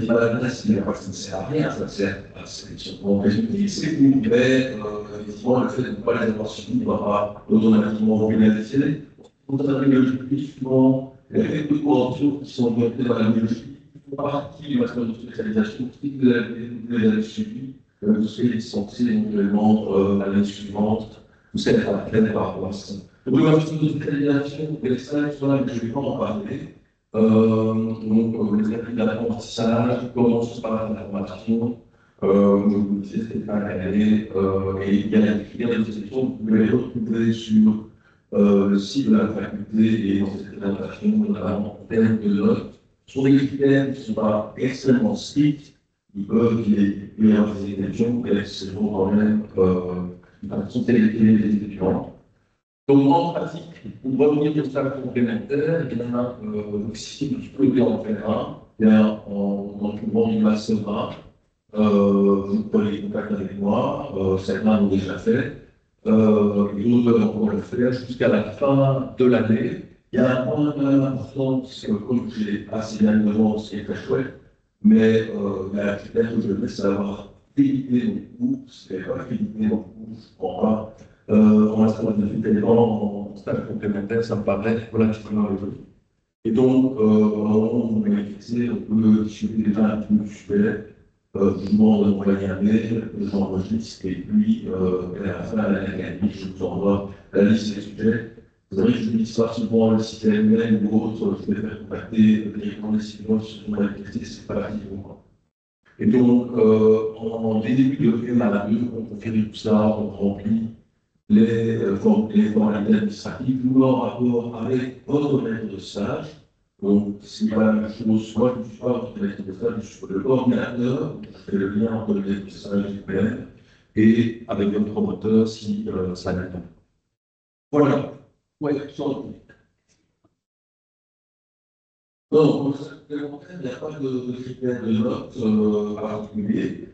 l'adresse, mais ça ne sert à rien, ça sert à sûrement résulter, c'est nous, mais effectivement, le fait de ne pas les avoir suivis ne va pas automatiquement pénaliser. Pour la biologie, souvent, il y a quelques cours options qui sont orientés vers la biologie, font partie du master de spécialisation, si vous avez suivi, vous serez licencié éventuellement l'année suivante, vous serez athlète par rapport à ça. Donc, le master de spécialisation, les stages, voilà, je ne vais pas en parler. Donc, les étapes d'apprentissage, comment se passe la formation, je vous disais, c'est pas l'année, et il y a des critères de sélection que vous pouvez les retrouver sur le site de la faculté et dans cette présentation, notamment en termes de notes. Ce sont des critères qui ne sont pas extrêmement stricts, ils peuvent y avoir des exceptions, mais c'est quand même une façon de sélectionner les étudiants. Donc, en pratique, pour revenir au stage complémentaire, il y a si vous pouvez en faire un, il y a en trouvant du master 1, vous prenez contact avec moi, certains l'ont déjà fait, et d'autres peuvent encore le faire jusqu'à la fin de l'année. Il y a un point important, c'est que comme j'ai assez bien devant, ce qui est très chouette, mais il y a un critère que je veux savoir éviter nos cours, c'est pas éviter nos cours, je ne crois pas. En master de éléments, en stage complémentaire, ça me paraît relativement élevé. Et donc, on va fixer, on peut discuter déjà un petit peu du sujet. Je vous demande de m'envoyer un mail, j'enregistre, et puis, à la fin de l'année académique, je vous envoie la liste des sujets. Vous savez que je n'utilise pas souvent le site ML ou autre, je vais faire contacter directement les signaux sur mon activité, c'est pas facile pour moi. Et donc, en début de FMA2, on confirme tout ça, on remplit les formalités administratives, nous en rapport avec votre maître de stage. Donc, c'est pas la même chose. Moi, je ne suis pas votre maître de stage, je suis le coordinateur, je fais le lien entre le maître de stage et l'UPM, et avec votre promoteur si ça n'attend. Voilà. Oui, sans doute. Non, pour le supplémentaire, il n'y a pas de critères de notes particuliers.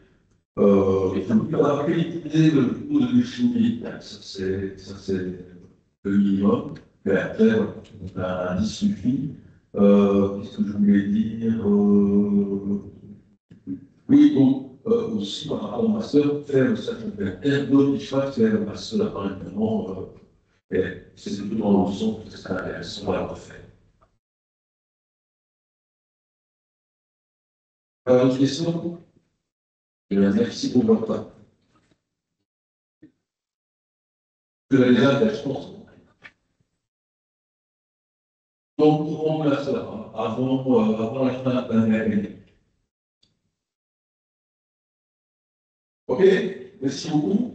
Il faut rappeler l'idée de cours de chimie, ça c'est le minimum, mais après, un 10 suffit. Qu'est-ce que je voulais dire oui, donc, aussi par rapport au master, faire le stage complémentaire, d'autres qui fassent faire le master apparemment, c'est plutôt dans le sens que c'est intéressant à refaire. Autre question? Merci pour votre temps. Je l'ai déjà fait, je pense. Donc, pour la soeur, avant la fin de l'année académique. OK, merci beaucoup.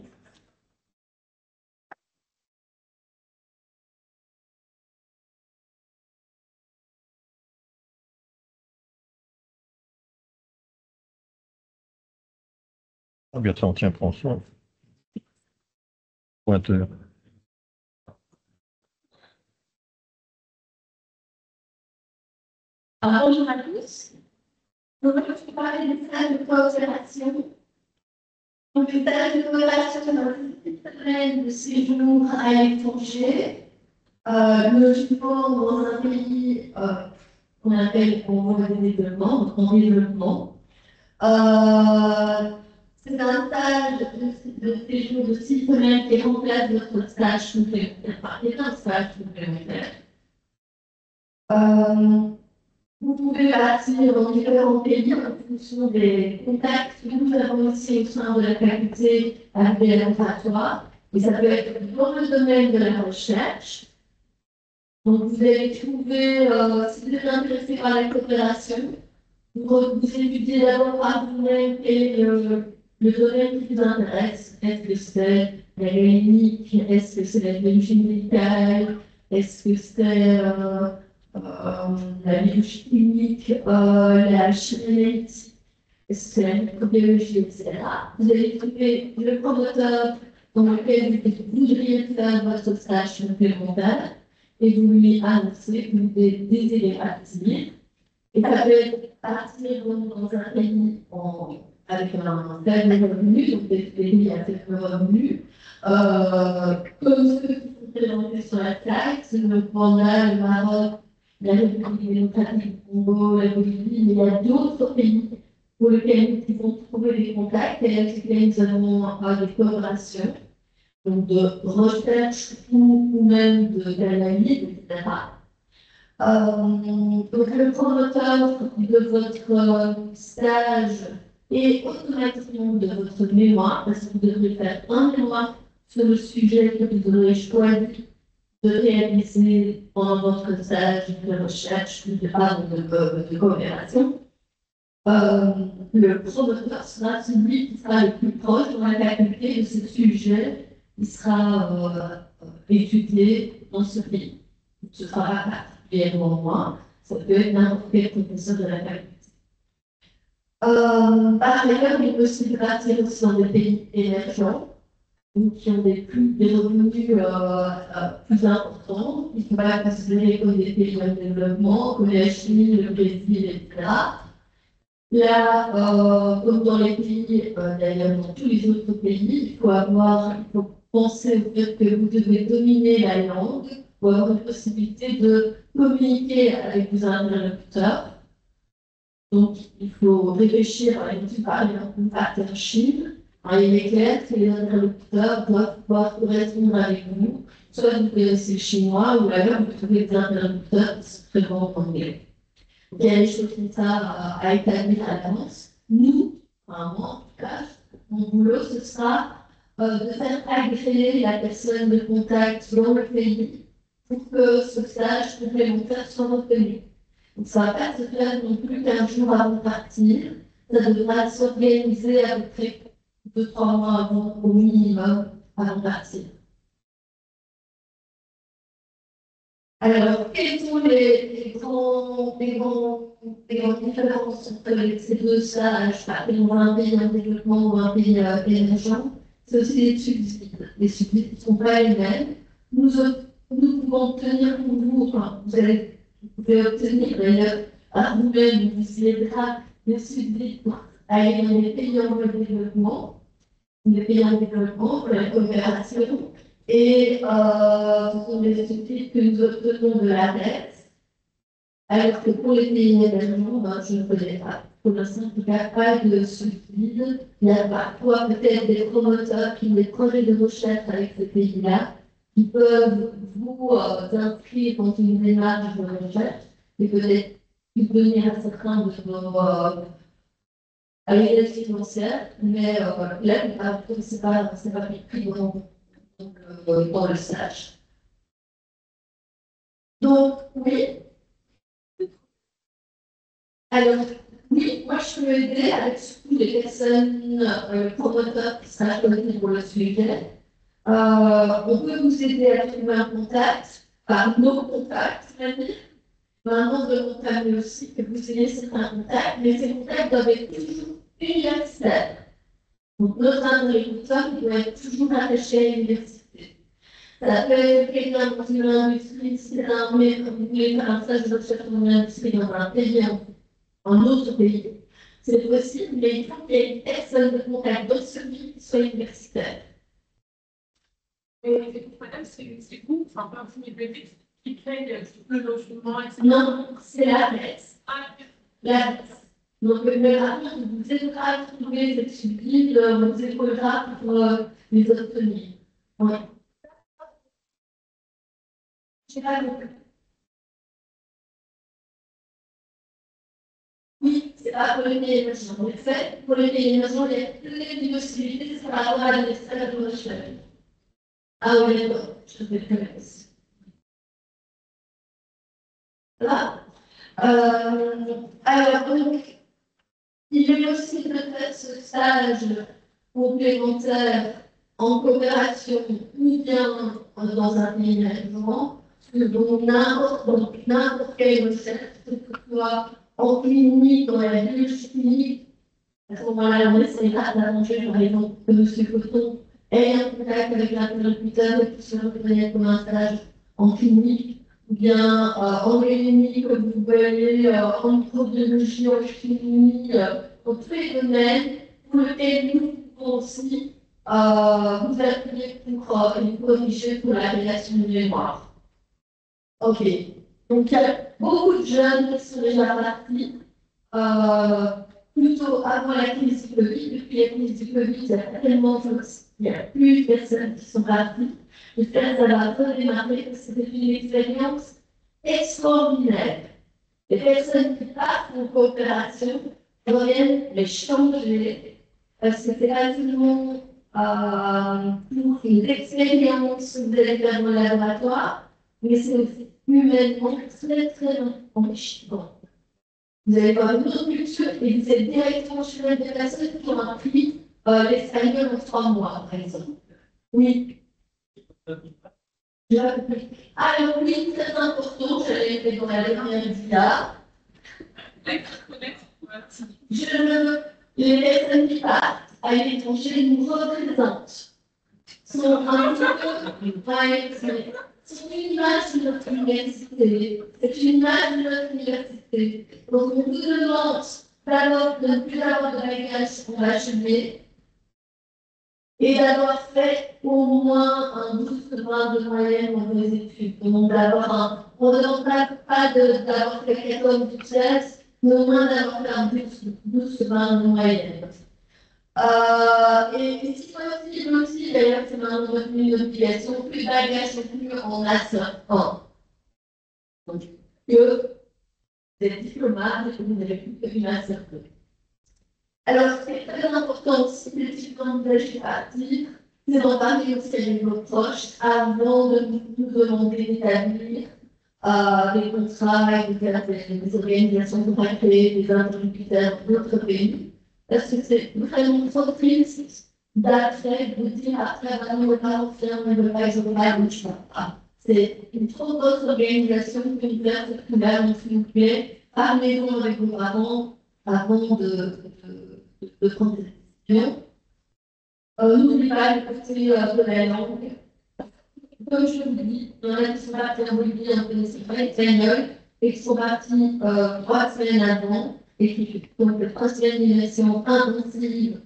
Ah bien, ça, on tient François. Pointeur. Bonjour à tous. Donc, je vais parler des stages de coopération. Donc, les stages de coopération dans les semaines de séjour à l'étranger, logiquement dans un pays qu'on appelle en voie de développement, donc en développement. C'est un stage de séjour de 6 semaines qui remplace votre stage complémentaire, enfin, qui est un stage complémentaire. Vous pouvez partir dans différents pays en fonction des contacts que nous avons aussi au sein de la faculté à l'APL laboratoire. Et ça peut être dans le domaine de la recherche. Donc vous allez trouver, si vous êtes intéressé par la coopération, vous étudiez d'abord par vous-même et le domaine qui vous intéresse. Est-ce que c'est la clinique? Est-ce que c'est la biologie médicale? Est-ce que c'est la biochimique, la chimie, est-ce que c'est la microbiologie, etc. Vous allez trouver le promoteur dans lequel vous voudriez faire votre stage complémentaire et vous lui annoncez que vous désirez partir. Et ça peut être partir dans un pays avec un faible revenu, donc des pays à faible revenu, comme ceux qui sont présentés sur la carte, le Rwanda, le Maroc, la République démocratique du Congo, la Bolivie, mais il y a d'autres pays pour lesquels nous pouvons trouver des contacts et avec lesquels nous avons des coopérations, donc de recherche ou même d'analyse, etc. Donc, le promoteur de votre stage et automatiquement de votre mémoire, parce que vous devrez faire un mémoire sur le sujet que vous aurez choisi de réaliser pendant votre stage de recherche, de coopération. Le promoteur sera celui qui sera le plus proche dans la faculté de ce sujet qui sera étudié dans ce pays. Ce sera pas particulièrement moi, ça peut être n'importe quel professeur de la faculté. Par ailleurs, il peut aussi partir aussi dans des pays émergents, qui ont des revenus plus importants, qui ne sont pas considérés comme des pays en développement, comme la Chine, le Brésil, etc. Là, comme dans les pays, d'ailleurs dans tous les autres pays, il faut penser au fait que vous devez dominer la langue pour avoir une possibilité de communiquer avec vos interlocuteurs. Donc, il faut réfléchir à une par exemple en Chine. Il est clair que les interlocuteurs doivent pouvoir correspondre avec vous, soit vous connaissez le chinois, ou alors vous trouvez des interlocuteurs qui sont très bons en anglais. Donc, il y a des choses comme ça à établir à l'avance. Nous, moi en tout cas, mon boulot, ce sera de faire agréer la personne de contact dans le pays pour que ce stage complémentaire soit reconnu. Donc, ça ne va pas se faire non plus qu'un jour avant de partir. Ça devra s'organiser à peu près 2-3 mois avant, au minimum, avant de partir. Alors, quelles sont les grandes différences entre ces deux stages, dans un pays en développement ou un pays émergent? C'est aussi les subsides. Les subsides ne sont pas les mêmes. Nous pouvons obtenir pour vous, enfin, vous pouvez obtenir d'ailleurs à vous-même, vous aidera des subsides pour aller dans les pays en développement, pour la coopération. Et ce sont des subsides que nous obtenons de la dette, alors que pour les pays émergents, je ne connais pas. Pour l'instant, en tout cas, pas de subsides. Il y a parfois peut-être des promoteurs qui ont des projets de recherche avec ces pays-là, qui peuvent vous inscrire dans une démarche de recherche, et peut-être subvenir à certains de vos aides financières, mais là, c'est pas pris dans le stage. Donc, oui. Alors, oui, moi je peux aider avec surtout les personnes, promoteurs qui sera choisi pour le sujet. On peut vous aider à trouver un contact par nos contacts, maintenant de montagne aussi, que vous ayez certains contacts, mais ces contacts doivent être toujours universitaires. Donc, notre interlocuteur doit être toujours attaché à l'université. Ça peut être quelqu'un dans une industrie, si vous voulez faire un stage de recherche dans une industrie dans un pays, en autre pays. C'est possible, mais il faut qu'il y ait une personne de contact dans ce pays qui soit universitaire. Et madame, c'est vous, enfin, pas vous, mais qui crée le logement, etc. Non, c'est la RES. La RES. Donc, le rapport vous aidera à trouver cette subside, vous épaulera pour les obtenir. Oui. Je sais pas. Oui, c'est pas pour les pays émergents. En effet, pour les pays émergents, il y a plein de possibilités par rapport à l'espace de recherche. Ah oui, d'accord, je vais très bien. Là. Alors, donc, il est possible de faire ce stage complémentaire en coopération ou bien dans un pays émergent, donc n'importe quelle recherche, que ce soit en clinique, dans la biochimie. À ce moment-là, on essaiera d'arranger, par exemple, que M. Coton ait un contact avec l'interlocuteur et puisse le reconnaître comme un stage en clinique, ou bien en clinique, comme vous voyez, en microbiologie, en chimie, dans tous les domaines pour lesquels nous pouvons aussi vous appuyer pour une corriger pour la relation de mémoire. Ok. Donc, il y a beaucoup de jeunes qui sont déjà partis plutôt avant la crise du Covid. Depuis la crise du Covid, il y a tellement de choses. Il y a plus de personnes qui sont parties. J'espère que ça va redémarrer parce que c'était une expérience extraordinaire. Les personnes qui partent en coopération reviennent les changer, parce que c'est pas seulement pour une expérience que vous allez faire dans le laboratoire, mais c'est aussi humainement très très enrichissant. Vous allez voir une autre culture et vous êtes directement chez des personnes qui ont appris l'espagnol en 3 mois, par exemple. Oui. Alors oui, très important, je l'ai fait dans la dernière dia. Les personnes qui partent à l'étranger nous représentent. Sont un petit peu, c'est une image de notre université. C'est une image de notre université. Donc on vous demande d'abord de ne plus avoir de bagages pour achever et d'avoir fait au moins un 12 de moyenne dans vos études. Donc d'avoir on ne demande pas d'avoir fait 14 ou 16, mais au moins d'avoir fait un 12 de moyenne. Et si possible aussi, d'ailleurs, c'est maintenant devenu une obligation, plus de bagages non plus en master 1. Donc, que des diplomates, que vous n'avez plus que du master 2. Alors, ce qui est très important aussi, les étudiants de partir, c'est d'en parler aussi avec vos proches avant de nous demander d'établir des contrats et des organisations pour créer des interlocuteurs d'autres pays. Parce que c'est vraiment trop triste d'après vous dire après vraiment le parent ferme de pas c'est une trop grosse organisation que de faire cette couleur, s'il vous plaît, parlez-en avec vos parents avant de prendre des décisions. N'oubliez pas le côté de la langue. Comme je vous dis, il y en a qui sont partis en Bolivie, en connaissant pas l'espagnol, et qui sont partis 3 semaines avant, et qui donc 3 semaines d'immersion intensive,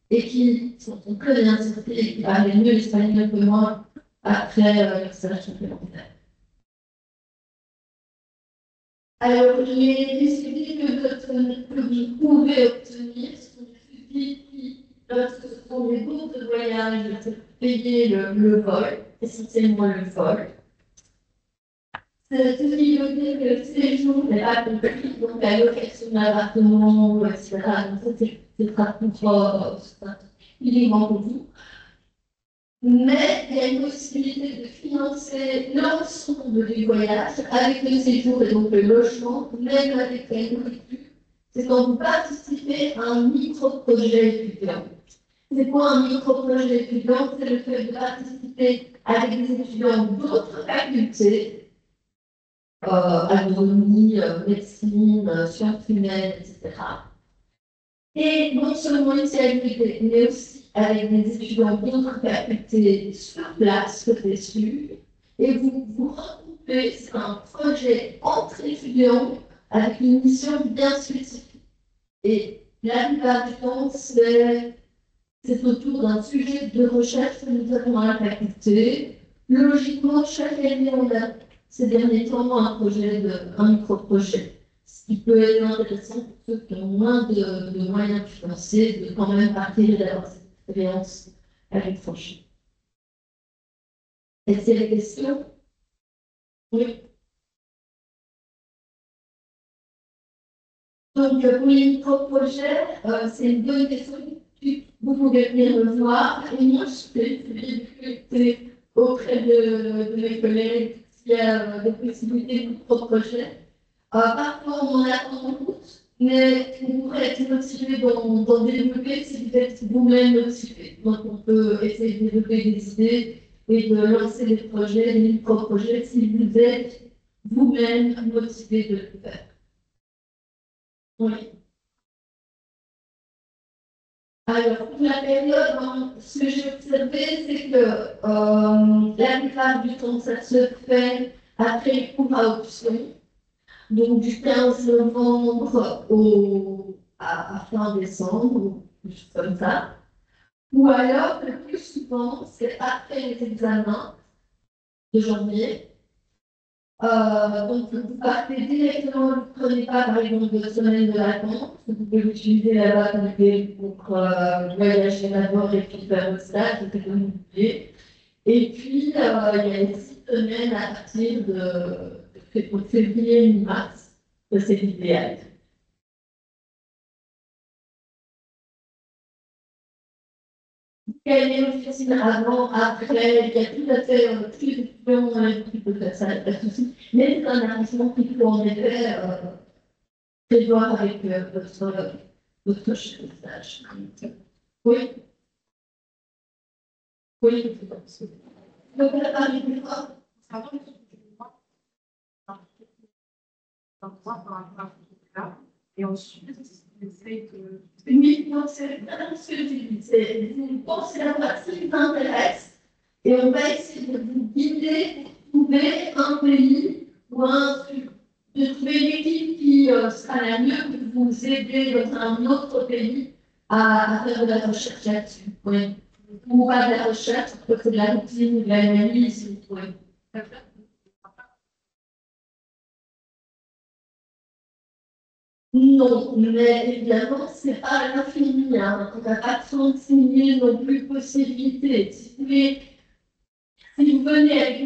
et qui sont très bien sortis, et qui parlaient mieux l'espagnol que moi après leur stage complémentaire. Alors, les suivis que vous pouvez obtenir sont des suivis qui, lorsque ce sont des bourses de voyage, c'est payer le vol, essentiellement le vol. Ce qui veut dire que le séjour n'est pas compris, donc la location d'appartement, etc. Donc ça, c'est pas uniquement pour vous. Mais il y a une possibilité de financer l'ensemble du voyage avec le séjour et donc le logement, même avec la nourriture. C'est quand vous participez à un micro-projet étudiant. C'est quoi un micro-projet étudiant? C'est le fait de participer avec des étudiants d'autres facultés, agronomie, médecine, sciences humaines, etc. Et non seulement ici à l'UQT, mais aussi avec des étudiants d'autres facultés sur place, côté sud, et vous vous regroupez, c'est un projet entre étudiants avec une mission bien spécifique. Et la plupart du temps, c'est autour d'un sujet de recherche que nous avons à la faculté. Logiquement, chaque année, on a ces derniers temps un micro-projet. Ce qui peut être intéressant pour ceux qui ont moins de moyens financiers, de quand même partir et d'avoir cette expérience à l'étranger. Est-ce qu'il y a des questions? Oui. Donc, pour les micro-projets, c'est une bonne question. Vous pouvez venir me voir. Et moi, je vais auprès de mes collègues s'il y a des possibilités de micro-projets. Parfois, on en attend beaucoup, mais vous pourrez être motivé d'en développer si vous êtes vous-même motivé. Donc, on peut essayer de développer des idées et de lancer des projets, des micro-projets, si vous êtes vous-même motivé de le faire. Oui. Alors, pour la période, ce que j'ai observé, c'est que la plupart du temps, ça se fait après les cours à option. Donc, du 15 novembre à fin décembre, ou quelque chose comme ça. Ou alors, le plus souvent, c'est après les examens de janvier. Donc, vous partez directement, vous ne prenez pas, par exemple, 2 semaines de vacances. Vous pouvez l'utiliser là-bas pour voyager d'abord et puis faire le stage, c'est comme vous voulez. Et puis, il y a 6 semaines à partir de février, mi-mars, c'est l'idéal. Quelle est l'officine avant, après, il y a tout à fait tous les étudiants qui peuvent faire ça, pas de souci. Mais c'est un arrangement qu'il faut en effet prévoir avec votre chef de stage. Oui. Oui. Donc, la parole est fort. Et ensuite, essaye de. Oui, non, c'est vraiment ce que je dis. Vous pensez la partie qui t'intéresse et on va essayer de vous guider pour trouver un pays ou de trouver une équipe qui sera la mieux pour vous aider dans un autre pays à faire de la recherche là-dessus. Oui. Ou pas de la recherche, parce que c'est de la routine ou de l'analyse. Oui. Non, mais évidemment, ce n'est pas à l'infini. Hein. On n'a pas 36 000 non plus possibilités. Si vous venez avec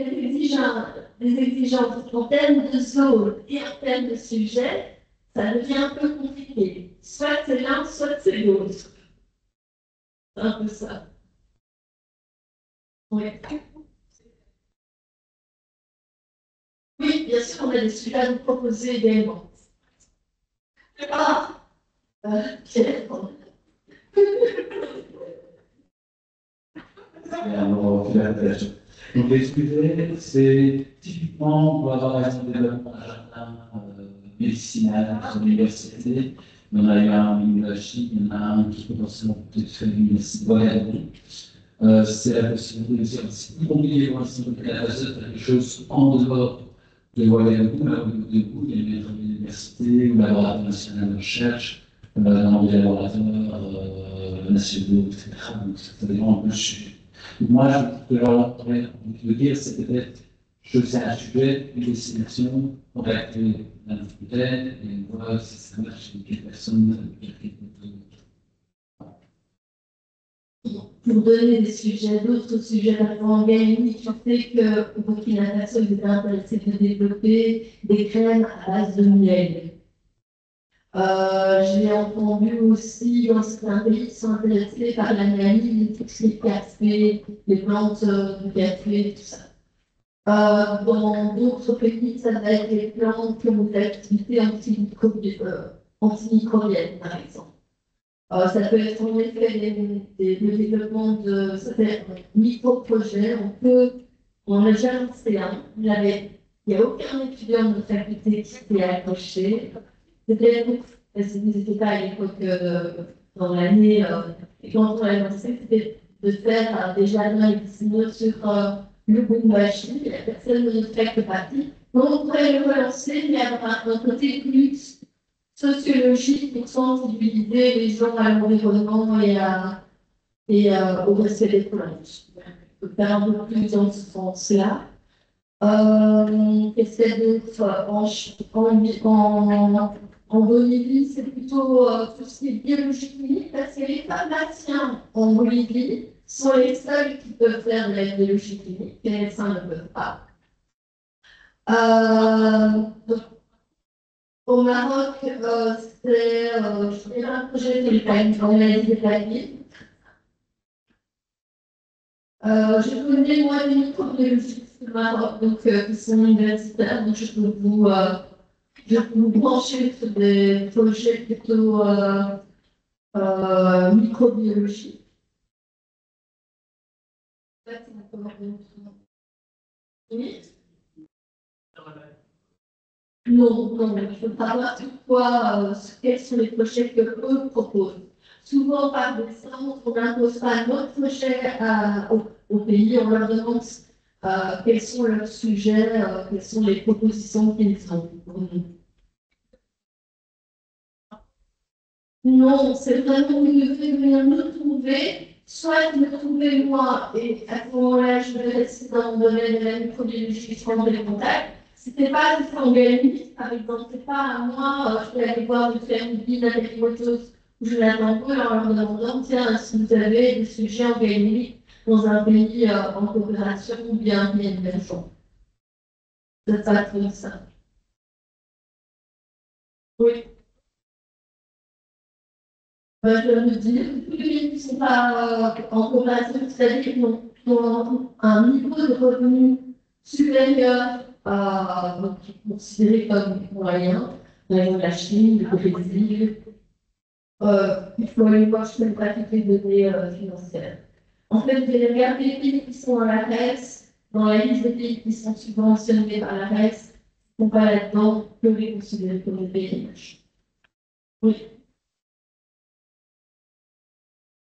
des exigences en termes de zone et en termes de sujet, ça devient un peu compliqué. Soit c'est l'un, soit c'est l'autre. C'est un peu ça. Oui. Oui, bien sûr, on a des sujets à vous proposer également. Ah, Pierre. Donc, les sujets, c'est typiquement, on va avoir un développement d'un jardin médicinal dans l'université. Il y en a eu un en immunologie, il y en a un qui potentiellement peut-être faire l'université. C'est la possibilité de dire, c'est compliqué pour l'instant de faire quelque chose en dehors de Ouagadougou, là où il y a une université, ou le laboratoire national de recherche, dans des laboratoires nationaux, etc. Donc, c'est vraiment un peu le sujet. Moi, ce que j'aurais envie de dire, c'est peut-être choisir un sujet, une destination, contacter l'instituteur et voir si ça marche avec quelle personne, Pour donner des sujets, d'autres sujets organiques, je sais que Burkina Faso est intéressé de développer des crèmes à base de miel. J'ai entendu aussi dans certains pays qui sont intéressés par l'analyse de tout ce qui est café, les plantes de café, tout ça. Dans d'autres pays, ça va être les plantes qui ont des activités antimicrobiennes, par exemple. Ça peut être en effet le développement de certains micro-projets. On a déjà lancé un. Il n'y a aucun étudiant de notre faculté qui s'est accroché. C'était n'était pas à l'époque dans l'année. Et quand on a lancé, c'était de faire des jardins médicinaux sur le Bumbashi. La personne de notre fac est partie. Donc on pourrait le relancer, mais avoir un côté plus sociologique pour sensibiliser les gens à l'environnement et au respect des plantes. On peut faire un peu plus dans ce sens-là. Qu'est-ce qu'il y a d'autre en Bolivie, c'est plutôt tout ce qui est biologie clinique, parce que les pharmaciens en Bolivie sont les seuls qui peuvent faire de la biologie clinique, les médecins ne peuvent pas. Au Maroc, c'est un projet de l'analyse des paliers. Je connais moi des microbiologistes au Maroc, donc qui sont universitaires, donc je peux vous brancher sur des projets plutôt microbiologiques. Oui. Non, non, il faut savoir toutefois quels sont les projets que eux proposent. Souvent, par descente, on n'impose pas notre projet au pays, on leur demande quels sont leurs sujets, quelles sont les propositions qu'ils ont pour nous. Non, c'est vraiment vous devez venir nous trouver, soit me trouver moi, et à ce moment-là, je vais rester dans le domaine de la microbiologie, je prendrai les contacts. C'était pas des organismes, par exemple, c'est pas à moi, je vais aller voir le faire une guide avec autre chose, où je l'attends peu en leur demandant, tiens, si vous avez des sujets organiques dans un pays en coopération ou bien émergent. C'est pas trop ça. Oui. Je veux dire, tous les pays qui ne sont pas en coopération, c'est-à-dire qui ont un niveau de revenu supérieur à donc, qui est considéré comme moyen, par exemple la Chine, le Brésil, il faut aller voir sur les pratiques des données financières. En fait, vous allez regarder les pays qui sont à la RES, dans la liste des pays qui sont subventionnés par la RES, ils ne sont pas là-dedans que les considérer comme des pays riches. Oui.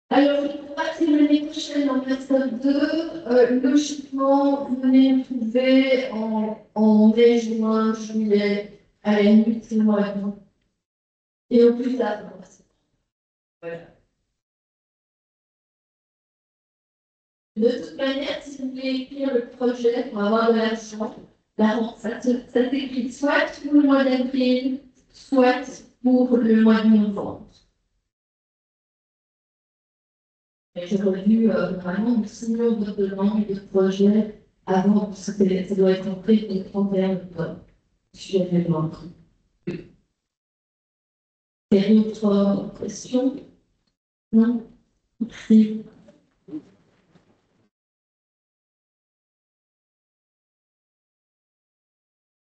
Alors, pour partir l'année prochaine en master 2, logiquement, vous venez me trouver en mai, juin, juillet, à la limite, c'est le mois d'août. Et au plus tard, voilà. De toute manière, si vous voulez écrire le projet pour avoir de l'argent, ça s'écrit soit pour le mois d'avril, soit pour le mois de novembre. J'aurais dû vraiment me signer votre demande de projet avant, parce que ça doit être entré le 31 octobre. Si j'avais demandé. Quelle autre question? Non? Si.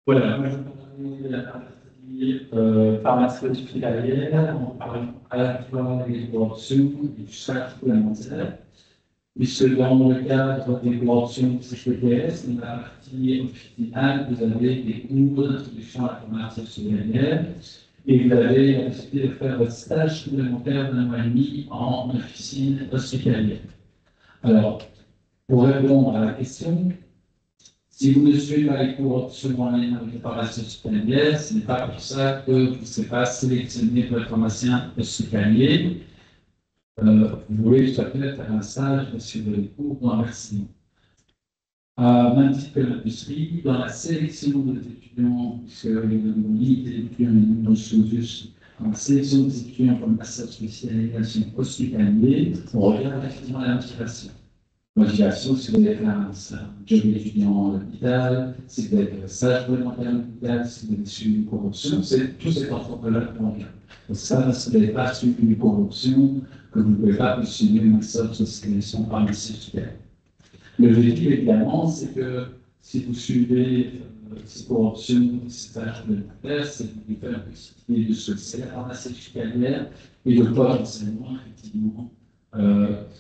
Voilà, moi je parlais de la partie pharmacie hospitalière, on parle à la fois des conventions et du sac supplémentaire. Puisque dans le cadre des conventions CPTS, dans la partie officinale, vous avez des cours d'introduction à la pharmacie hospitalière et vous avez la possibilité de faire votre stage supplémentaire d'un mois et demi en officine hospitalière. Alors, pour répondre à la question, si vous ne suivez pas les cours seulement en lien avec la pharmacie hospitalière, ce n'est pas pour ça que vous ne serez pas sélectionné pour être pharmacien hospitalier. Vous pouvez tout à fait faire un stage sur les cours ou un versement. Même titre que l'industrie, dans la sélection des étudiants, puisque le limite des étudiants est dans juste, dans la sélection des étudiants pour le master de spécialisation hospitalier, on regarde effectivement la motivation. Motivation, si vous avez fait un job d'étudiant à l'hôpital, si vous avez fait un stage volontaire à l'hôpital, si vous avez suivi une corruption, c'est tous ces ensembles-là qu'on regarde. Donc ça, si vous n'avez pas suivi une corruption, que vous ne pouvez pas poursuivre une master de spécialisation par le CPTS. Le vécu, évidemment, c'est que si vous suivez ces corruptions, ces stages volontaires, c'est que vous pouvez faire une possibilité de se la pharmacie hospitalière et de potentiellement, effectivement,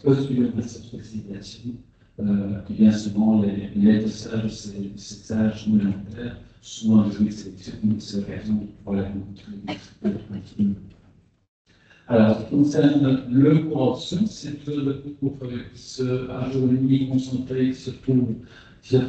postuler une master de spécialisation. Et bien souvent, les de stage, ces stages volontaires, sont un jeu de sélection, donc c'est l'occasion de pouvoir la continuer. Alors, ce qui concerne le cours option, c'est le cours qui se rajeunit, concentré, qui se trouve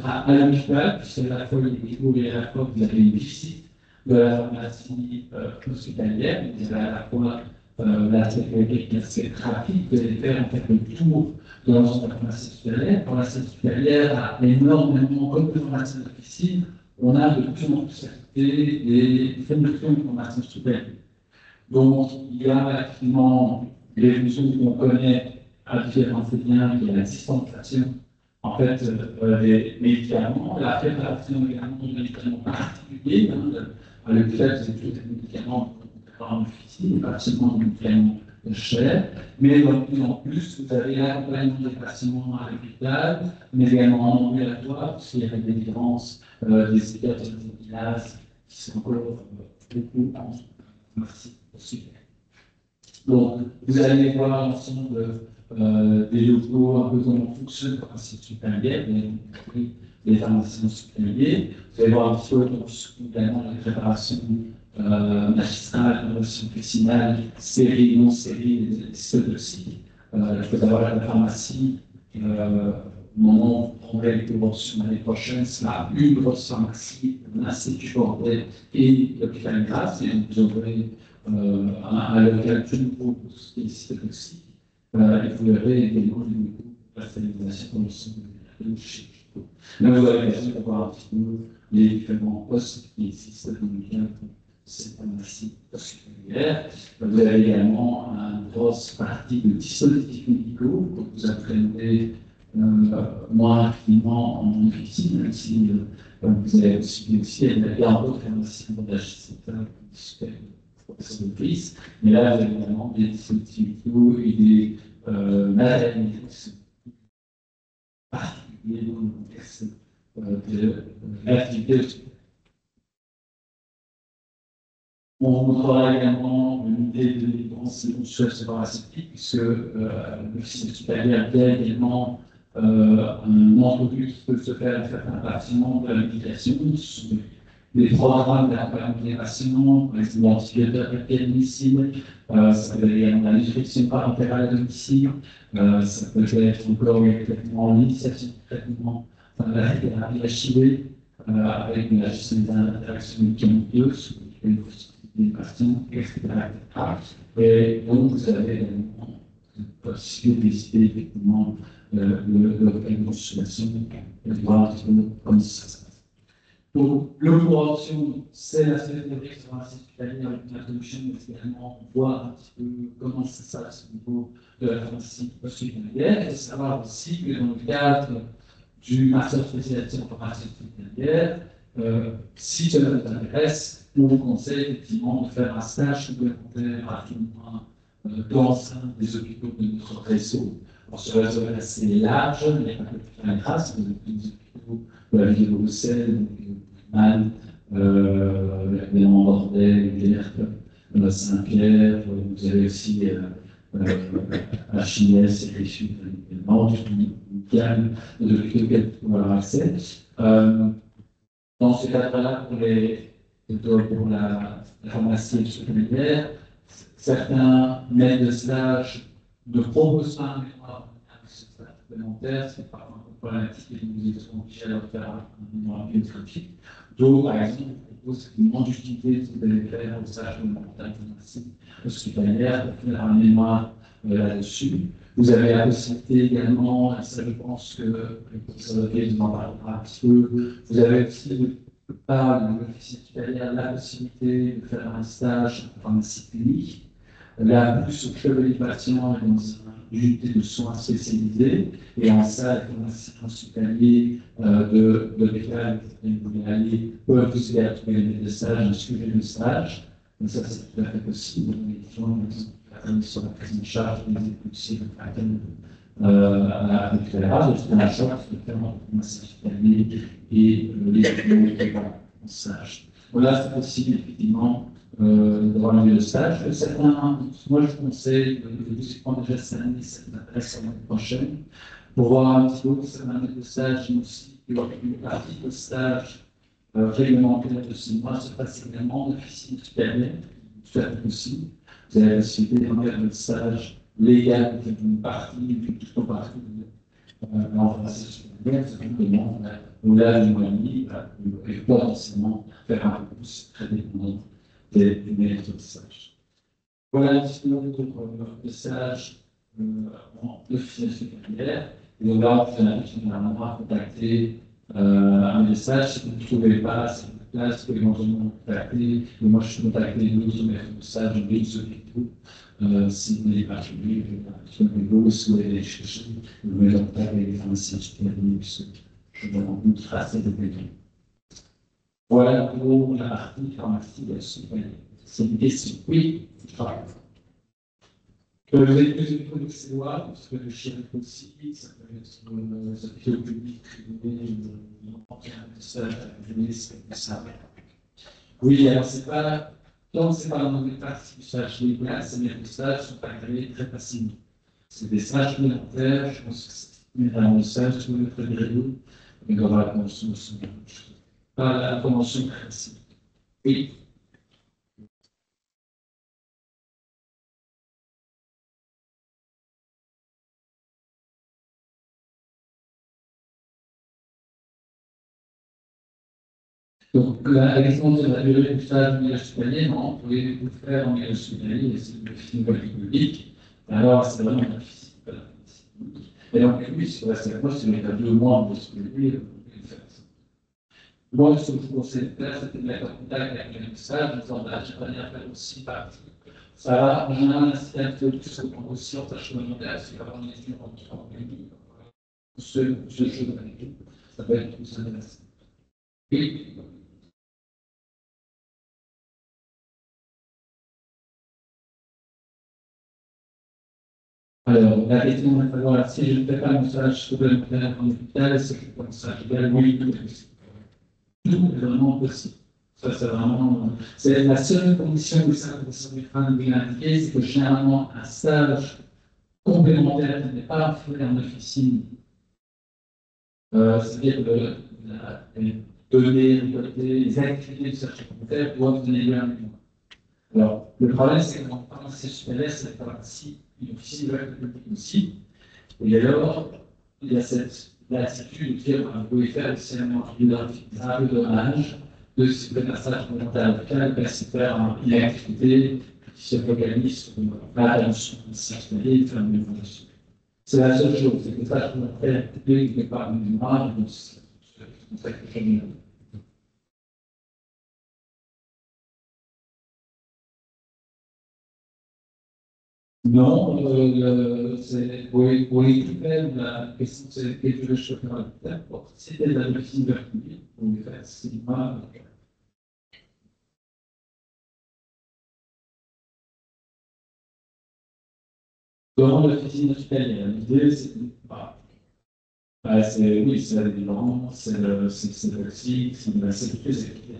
à l'hôpital, puisque à la fois il y a des cours et à la fois vous avez une visite de la pharmacie hospitalière, vous avez à la fois la sécurité qui est assez rapide, vous allez faire en fait le tour de l'ensemble de la pharmacie hospitalière. La pharmacie hospitalière a énormément, comme de pharmacie d'officine, on a de plus en plus des fonctions de pharmacie hospitalière. Donc, il y a effectivement les fonctions qu'on connaît à différents liens, qui est la dispensation en fait, des médicaments, la préparation également de médicaments particuliers, à l'hôpital, c'est tous des médicaments en officine, pas seulement des médicaments chers, mais de plus en plus, vous avez l'accompagnement des patients à l'hôpital, mais également en ambulatoire, parce qu'il y a des différences des psychiatres des villages qui sont encore beaucoup en merci. Super. Donc, vous allez voir l'ensemble des locaux, un peu comment fonctionne la pharmacie hospitalière, les pharmaciens hospitaliers. Vous allez voir un petit peu également la préparation magistrale, la préparation officinale, série, non série, les toxiques. Il faut savoir que la pharmacie, au moment où vous prendrez les conventions l'année prochaine, sera une grosse pharmacie, un institut Bordet et l'hôpital Grasse, et vous aurez un local tout nouveau pour tout ce qui est système toxique. Et vous verrez également les nouveaux pasteurisations dans le centre de la chimie. Là, vous avez l'occasion d'avoir un petit peu les différents postes qui existent dans le cadre de cette pharmacie hospitalière. Vous avez également une grosse partie de dispositifs médicaux, donc vous apprenez moins rapidement en officine, même si vous avez aussi il y a d'autres pharmaciens d'HCTA qui professeurs. Mais là, vous avez évidemment des dispositifs vidéo et des matériels qui sont particuliers dans le contexte de l'activité. On montrera également une idée de dépenses pharmaceutiques, puisque l'office supérieur via également un entreprise qui peut se faire un certain bâtiment de la médication. Ce sont des programmes d'accompagnement des patients, par exemple l'antibiotique pénicilline, ça peut être également la nutrition parentale à domicile, ça peut être encore le traitement en ligne, le traitement de la thérapie HIV, avec la gestion des interactions médicamenteuses, des patients, etc. Et donc, vous avez également la possibilité de décider effectivement le consultation et de voir un petit peu comment ça se passe. Donc, le cours option, c'est la sécurité sur un site hospitalier avec une introduction, mais également voir un petit peu comment ça se passe au niveau de la pharmacie hospitalière, et savoir aussi que dans le cadre du master spécialisé en pharmacie hospitalière, si cela vous intéresse, on vous conseille effectivement de faire un stage supplémentaire à tout moins dans un des hôpitaux de notre réseau. Alors, ce réseau est assez large, il n'y a pas que la trace, mais les hôpitaux de la ville de Bruxelles, Man, évidemment Bordeaux, Gert, Saint-Pierre, vous avez aussi Achilles et Richelieu, évidemment, une gamme de hôpitaux auxquels vous pouvez avoir accès. Dans ce cadre-là, pour la pharmacie hospitalière, certains maîtres de stage ne proposent pas un mémoire supplémentaire, c'est parfois un peu problématique et nous étions obligés à leur faire un mémoire biographique. D'autres, par exemple, proposent une grande utilité si vous allez faire au stage de la pharmacie hospitalière pour faire un mémoire là-dessus. Vous avez la possibilité également, et ça je pense que le professeur Leguet nous en parlera un petit peu, vous avez aussi par l'office hospitalier la possibilité de faire un stage en pharmacie clinique. Là, plus au chevet des patients et dans une unité de soins spécialisée, et en salle, les pharmaciens hospitaliers de l'hôpital où vous voulez aller peuvent aussi aller trouver des stages, un suivi de stage. Donc ça, c'est tout à fait possible. Les gens sur la prise en charge des écoutilles à l'éclairage, c'est la charge de faire en pharmacie hospitalier et les équipements en stage. Voilà, c'est possible effectivement d'avoir un lieu de stage. Certains, moi je conseille de prendre déjà cette année, cette adresse l'année prochaine, pour voir un petit peu certains lieux de stage, mais aussi une partie de stage réglementaire de 6 mois se passe également en officine supérieure, tout à fait possible. Vous avez la possibilité de faire un stage légal, de une partie, toute une partie en pharmacie supérieure, simplement, au-delà du mois et demi, et potentiellement faire un peu plus très dépendant des maîtres de stage. Voilà un petit peu de stage en officine supérieure. Et donc là, vous invite généralement à contacter un message. Si vous ne trouvez pas cette place, vous pouvez éventuellement me contacter. Et moi, je suis contacté d'autres maîtres de stage dans d'autres hôpitaux. Si vous n'avez pas trouvé, sur le niveau, si vous allez chercher, vous mettez en contact avec les pharmaciens supérieurs, je vous rencontre assez de béton. Voilà pour la partie pharmacie supérieure. C'est une question. Oui, je parle. Vous avez plus de bruxellois, parce que le chien aussi, ça peut être au public, privé, ça. Oui, alors c'est pas, tant que c'est pas dans une partie du stage légal, ces méthodes sont agréés très facilement. C'est des stages complémentaires, je pense que c'est un stage sur le fédéraux, mais dans la convention, pas la convention classique. Oui. Donc, la question de la durée du stage milieu hospitalier, non, vous pouvez vous faire en milieu hospitalier, et c'est une politique publique. Alors, c'est vraiment difficile. Et donc, oui, si vous restez avec moi, si vous avez 2 mois en milieu hospitalier, vous pouvez le faire. Moi, ce que je vous conseille de faire, c'est de mettre en contact avec le stage, en disant, j'aimerais bien faire aussi partie. Ça va, en général, un système de plus qu'on prend aussi en tâche communautaire, c'est avoir une étude en 3 minutes. Ce jeu de ça peut être plus intéressant. Oui. Alors, la question est de savoir si je ne fais pas mon stage complémentaire en hôpital, c'est que comme ça, je vais oui, tout est possible. Tout est vraiment possible. Ça, c'est vraiment. C'est la seule condition où ça me train de l'indiquer, c'est que généralement, un stage complémentaire qui n'est pas fait en officine, c'est-à-dire les données, les activités de stage complémentaire doivent donner lieu à un mémoire. Alors, le problème, c'est que dans le pharmacie supérieure, c'est partie une officine de la politique aussi. Et alors, il y a cette latitude de dire vous pouvez faire aussi un peu dommage de se faire un stage complémentaire local, de se faire une activité qui se focalise sur l'attention personnelle et faire une évolution. C'est la seule chose, c'est que le stage complémentaire n'est pas une mémoire, donc c'est ça que je me Non, pour les critères, la question c'est quel que je peux faire. C'était la médecine de la clinique, pour les faire, c'est moi. Dans l'officine hospitalière, l'idée c'est oui, c'est la délivrance, c'est le toxique, c'est toutes les activités.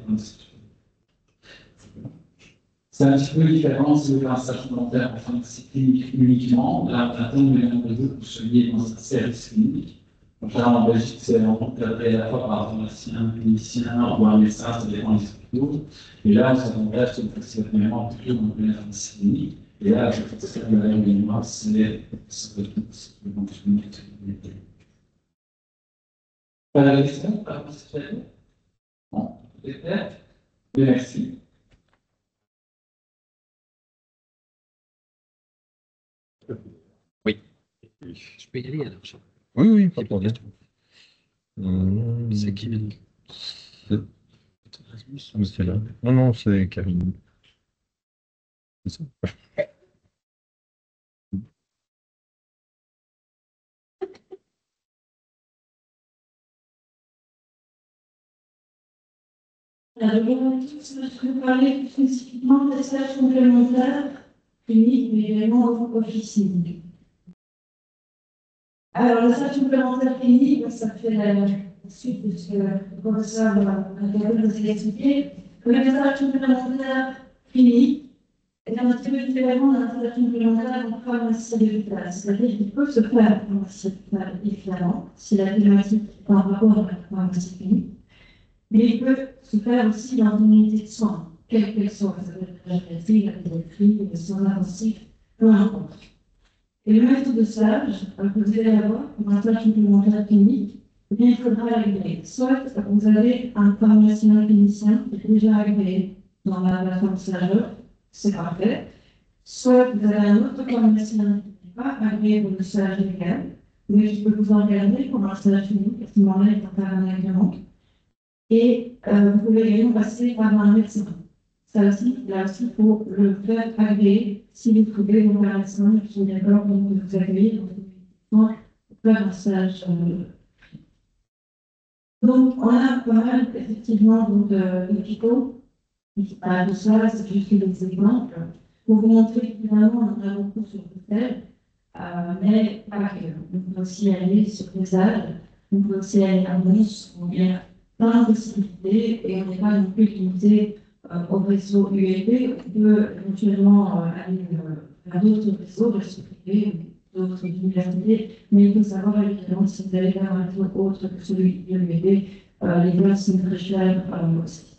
C'est un petit peu différent si vous voulez un stage complémentaire en pharmacie clinique uniquement. Là, on attend le nombre de vous que vous soyez dans un service clinique. Donc là, en Belgique, c'est encadré à la fois par un pharmacien, un clinicien ou un médecin, ça dépend des hôpitaux. Et là, on s'engage sur le fonctionnement plutôt dans la pharmacie clinique. Et là, je pense que la mémoire, c'est le fonctionnement de Pas de questions par rapport à cette chose? Bon, tout est clair. Merci. Oui. Je peux y aller alors. Oui, oui, pas de problème. C'est qui? C'est là. Non, non, c'est Karine. C'est ça. Je vais parler spécifiquement des stages complémentaires cliniques, mais également officines. Alors, le stage complémentaire clinique, ça fait la suite de ce que le professeur nous a expliqué. Le stage complémentaire clinique est un petit peu différent d'un stage complémentaire en pharmacie d'hôpital. C'est-à-dire qu'il peut se faire en pharmacie d'hôpital, évidemment, si la thématique est en rapport avec la pharmacie clinique. Mais il peut se faire aussi dans une unité de soins, quelle qu'elle soit, ça peut être la gériatrie, la pédiatrie, les soins intensifs, peu importe. Et le maître de stage, que vous allez avoir pour un stage complémentaire clinique, eh bien, il faudra l'agréer. Soit vous avez un pharmacien clinicien qui est déjà agréé dans la plateforme stageur, c'est parfait. Soit vous avez un autre pharmacien qui n'est pas agréé pour le stage légal, mais qui peut vous engager pour un stage clinique, à ce moment-là, il faut faire un agrément. Et vous pouvez également passer par un médecin. Ça aussi, là aussi, pour le faire agréer, si vous trouvez un médecin qui est d'accord de vous accueillir, pour faire un stage. Donc, on a pas mal, effectivement, d'hôpitaux. Tout ça, c'est juste des exemples pour vous montrer que finalement, on a beaucoup sur Bruxelles, mais pas que. On peut aussi aller sur les Alpes, on peut aussi aller à Mons, on vient plein de possibilités et on n'est pas non plus limité au réseau ULB. On peut éventuellement aller à d'autres réseaux privés, d'autres universités, mais il faut savoir évidemment si vous allez vers un réseau autre que celui de l'ULB, les places sont très chères aussi.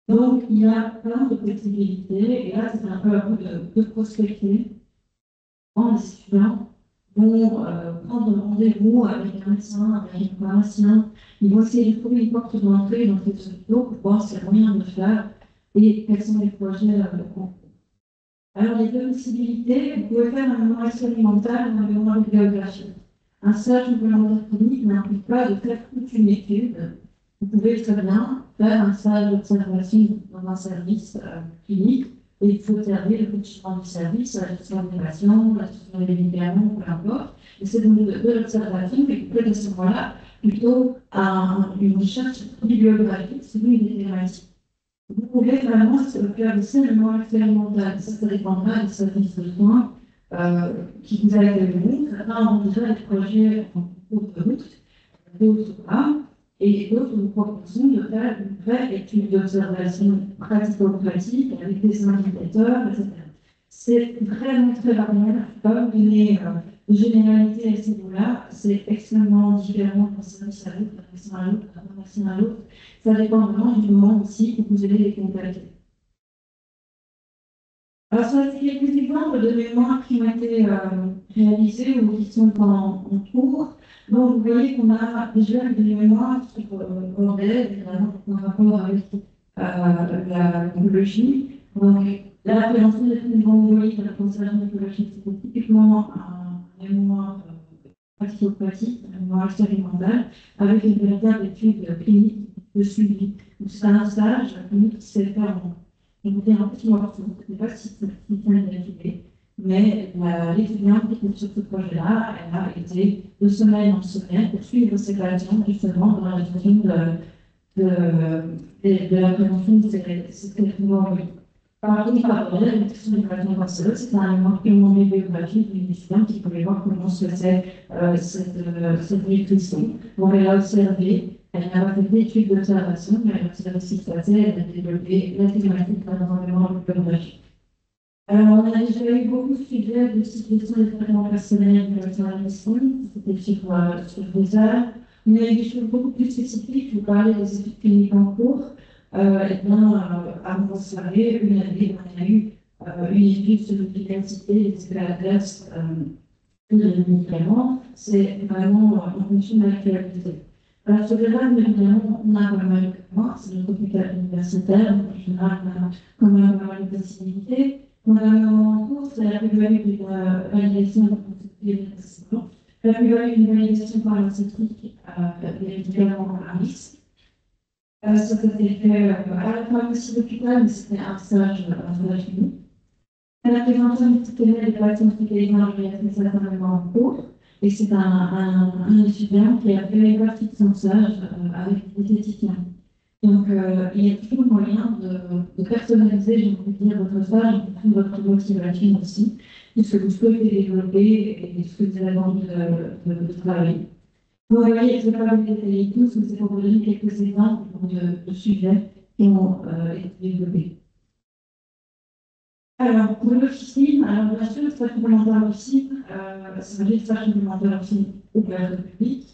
Donc il y a plein de possibilités et là c'est un peu à vous de prospecter en les étudiants vont prendre rendez-vous avec un médecin, avec un pharmacien. Ils vont essayer de trouver une porte d'entrée dans ces hôpitaux pour voir s'il y a moyen de faire et quels sont les projets de concours. Alors, les deux possibilités, vous pouvez faire un mémoire expérimental ou un mémoire de biographie. Un stage complémentaire clinique n'implique pas de faire toute une étude. Vous pouvez très bien faire un stage d'observation dans un service clinique. Et il faut observer le fonctionnement du service, la gestion des patients, la gestion des médicaments, peu importe. Et c'est donc de l'observation, mais vous pouvez à ce moment-là plutôt à une recherche bibliographique, celui des thématiques. Vous pouvez vraiment faire aussi un mémoire expérimental. Ça dépendra des services de soins, qui vous a été donné. Certains ont déjà des projets en cours de route, d'autres pas, et d'autres nous proposons de faire une vraie étude d'observation pratico-pratique avec des indicateurs, etc. C'est vraiment très variable. Je ne peux pas vous donner de généralité à ce niveau-là. C'est extrêmement différent d'un service à l'autre, d'un médecin à l'autre, d'un médecin à l'autre. Ça dépend vraiment du moment aussi où vous allez les contacter. Alors, ça, c'est quelques exemples de mémoires qui ont été réalisés ou qui sont en cours. Donc, vous voyez qu'on a déjà des mémoires sur Bordeaux, évidemment, en rapport avec la biologie. Donc, la prévention des troubles bronchiques, la conservation écologique, c'est typiquement un mémoire pratico-pratique, un mémoire expérimental, avec une véritable étude clinique de suivi. Donc, c'est un stage clinique qui s'est fait en un petit morceau. Je ne sais pas si c'est identifié, mais l'étudiante qui était sur ce projet-là, elle a été de semaine en semaine pour suivre ses patients justement dans la gestion de la prévention de ces traitements. Par contre, la question des patients cancéreux, c'est un élément purement bibliographique d'une étudiante qui pouvait voir comment se faisait cette nutrition. Donc, elle a observé, elle n'a pas fait d'études d'observation, mais elle a observé ce qui se passait, elle a développé la thématique d'un environnement bibliographique. Alors, on a déjà eu beaucoup de sujets de situation des traitements personnels de la médecine, c'était sur des heures. On a eu des choses beaucoup plus spécifiques, je vous parlais des études cliniques en cours. Avant de s'arrêter, une année, on a eu une étude sur l'efficacité des effets adverses des médicaments. C'est vraiment en fonction de l'actualité. Alors, sur le reste, évidemment, on a pas mal de points, c'est notre hôpital universitaire, donc en général, on a quand même pas mal de possibilités. On a un moment en cours, c'est la plus-value d'une validation la plus-value d'une validation pharmaceutique des médicaments à risque. Ça s'était fait à la pharmacie d'hôpital, mais c'était un stage clinique. La prévention multipliée des patients hospitalisés en réalité certainement en cours. Et c'est un étudiant qui a fait partie de son stage avec des diététiciens. Donc, il y a toujours moyen de personnaliser, j'ai envie de dire, votre stage en fonction de votre motivation aussi, de ce que vous souhaitez développer et de ce que vous avez envie de travailler. Vous voyez, je ne vais pas vous détailler tous, mais c'est pour vous donner quelques exemples de sujets qui ont été développés. Alors, pour l'officine, alors bien sûr, le stage complémentaire officine, ça veut dire stage complémentaire officine ouvert au public.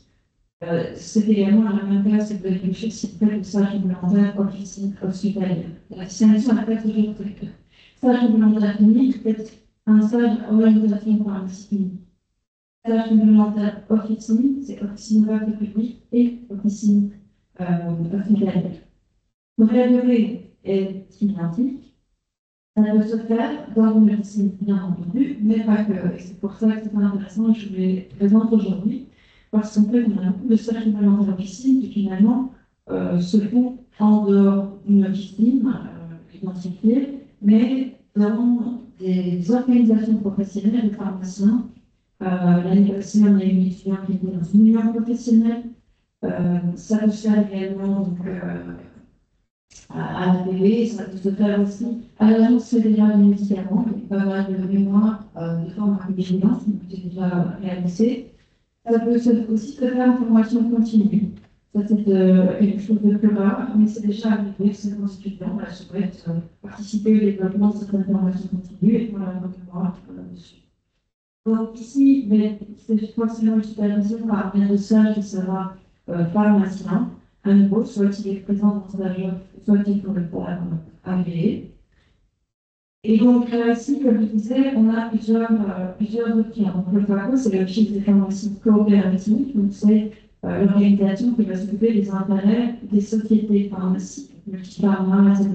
C'est également la même cas, c'est que vous avez si vous faites le stage complémentaire officine hospitalière. La distinction n'est pas toujours très claire. Stage complémentaire clinique, peut-être un stage orientation pharmacie clinique. Stage complémentaire officine, c'est officine ouverte au public et officine hospitalière. Donc la durée est identique. Ça peut se faire dans une médecine, bien entendu, mais pas que. Et c'est pour ça que c'est intéressant et que je vous les présente aujourd'hui. Parce qu'en fait, on a beaucoup de stages complémentaires officine qui finalement se font en dehors d'une officine identifiée, mais dans des organisations professionnelles de pharmaciens. L'année passée, on a eu une étudiante qui était dans une union professionnelle. Ça peut se faire également donc, à la TV, ça peut se faire aussi à l'agence fédérale des médicaments, il y a pas mal de mémoires de pharmacovigilance qui ont été déjà réalisées. Ça peut aussi se faire en formation continue. Ça, c'est quelque chose de plus rare, mais c'est déjà arrivé, c'est nos étudiants, là, souhaitent participer au développement de certaines formations continues et pour la mémoire là-dessus. Donc ici, c'est forcément une supervision par bien de stage qui sera pharmacien, à nouveau, soit il est présent dans stage, soit il faut le faire agréé. Et donc là, ici, comme je disais, on a plusieurs outils. Donc le FACO, c'est le chiffre des pharmacies coopératives, donc c'est l'organisation qui va s'occuper des intérêts des sociétés pharmaciennes, le Pharma, etc.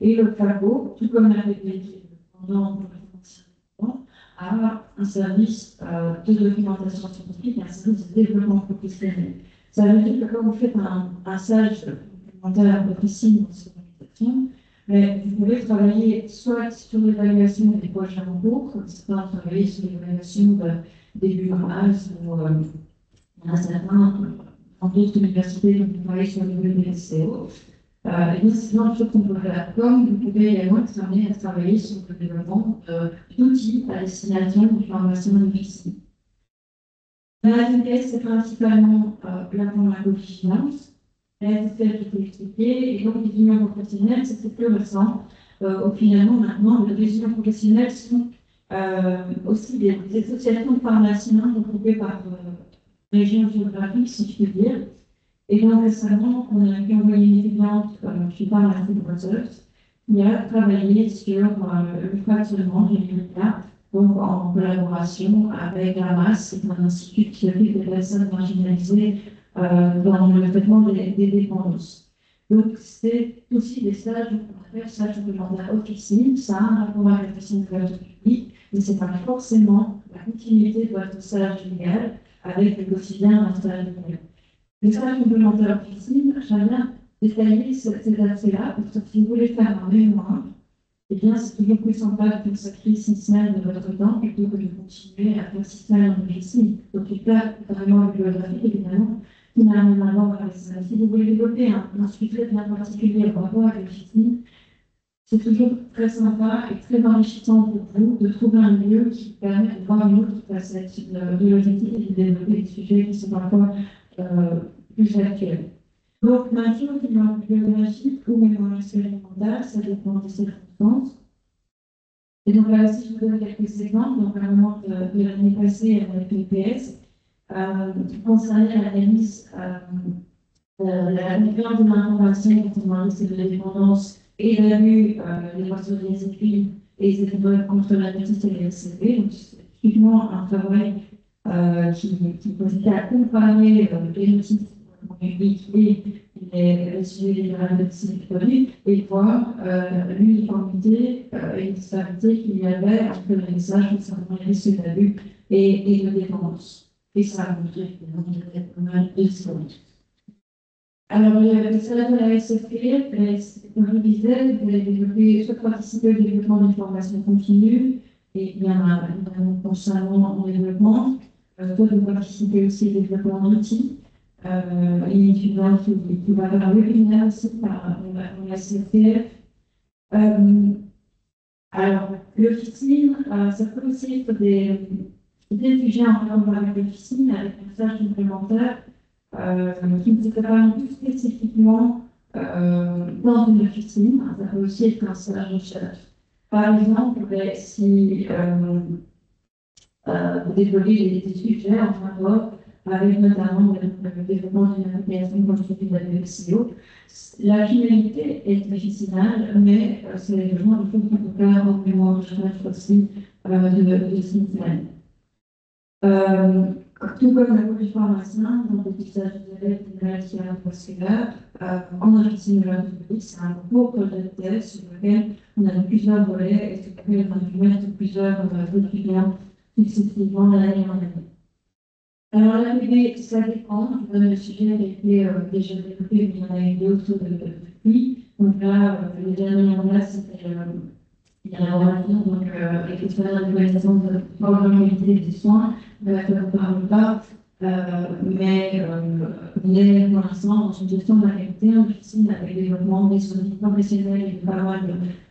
Et le FACO, tout comme la PPI, pendant a un service de documentation scientifique et un service de développement professionnel. Ça veut dire que quand vous faites un stage complémentaire d'officine dans cette organisation, mais vous pouvez travailler soit sur l'évaluation des projets en cours, comme certains travailler sur l'évaluation des bureages, ou il y en a certains dans d'autres universités qui travaillent sur le BPCO. et bien, c'est une chose qu'on peut faire. Comme vous pouvez également être amené à travailler sur le développement d'outils à destination du pharmacien d'officine. La vitesse, c'est principalement la pharmacovigilance. La SFR qui était expliquée, et donc les unions professionnelles, c'est plus récent. Finalement, maintenant, les unions professionnelles sont aussi des associations de pharmaciens regroupées par région géographique, si je peux dire. Et donc récemment, on a pu envoyer une étudiante chez Pharmacie Brussels qui a travaillé sur le fractionnement du résultat, donc en collaboration avec la MAS, c'est un institut qui s'occupe des personnes marginalisées dans le traitement des dépendances. Donc c'est aussi des stages qu'on appelle stages complémentaires officine, ça a un rapport avec la question de l'ordre public, mais ce n'est pas forcément la continuité de votre stage légal avec le quotidien d'un stage légal. Le stage complémentaire officine, j'aime bien détailler cet aspect-là, parce que si vous voulez faire un mémoire, eh bien, c'est toujours plus sympa de consacrer 6 semaines de votre temps plutôt que de continuer à faire 6 semaines en officine. Donc, il y a vraiment bibliographique, évidemment, qui n'a rien à voir avec ça. Si vous voulez développer un sujet bien particulier par rapport à l'officine, c'est toujours très sympa et très enrichissant pour vous de trouver un lieu qui permet de voir une autre facette de l'objectif et de développer des sujets qui sont parfois plus actuels. Donc, maintenant, mémoire biologique ou mémoire expérimentale, ça dépend des circonstances. Et donc là aussi, je vous donne quelques exemples. Donc, à un moment de l'année passée avec le PS, concernant l'analyse de la conférence de l'information concernant le risque de dépendance et l'abus des voitures des écrits et les épreuves contre la justice et les RCP. Donc, c'est typiquement un travail qui consistait à comparer les notices publiques et les sujets des médecine produits et voir l'uniformité et les disparités qu'il y avait entre les messages concernant les risques d'abus et de dépendance. Et ça a montré qu'il y avait pas mal de différences. Alors, le salaire de la SFP, comme je le disais, vous allez développer, soit participer au développement d'une formation continue, et il y en a évidemment constamment en développement, soit vous participez aussi au développement d'outils. Une étudiante qui va faire un webinaire aussi par la SFP. Alors, l'officine, ça peut aussi être des sujets en rapport avec l'officine, avec un stage complémentaire. Qui ne se fait pas non plus spécifiquement dans une officine, ça peut aussi être un stage de recherche. Par exemple, si vous développez des sujets en rapport avec notamment le développement d'une application comme celui de la SEO, la finalité est officinale, mais c'est vraiment des choses qu'on peut faire en mémoire de recherche aussi de 6 semaines. Tout comme la cour du pharmacien, donc il s'agit de maladies cardiovasculaires, en officine de l'orthopédie, c'est un cours de thèse sur lequel on a plusieurs volets et sur lequel on a pu mettre plusieurs étudiants successivement d'année en année. Alors l'APB, ça dépend, je vous donne le sujet qui a été déjà développé, mais il y en a eu d'autres depuis. Donc là, les derniers en place, c'était il y a un donc l'expérience de réalisation de probabilité des soins, je ne parle pas, mais on est pour l'instant dans une gestion de la qualité en officine avec le développement des soins professionnels et de pas mal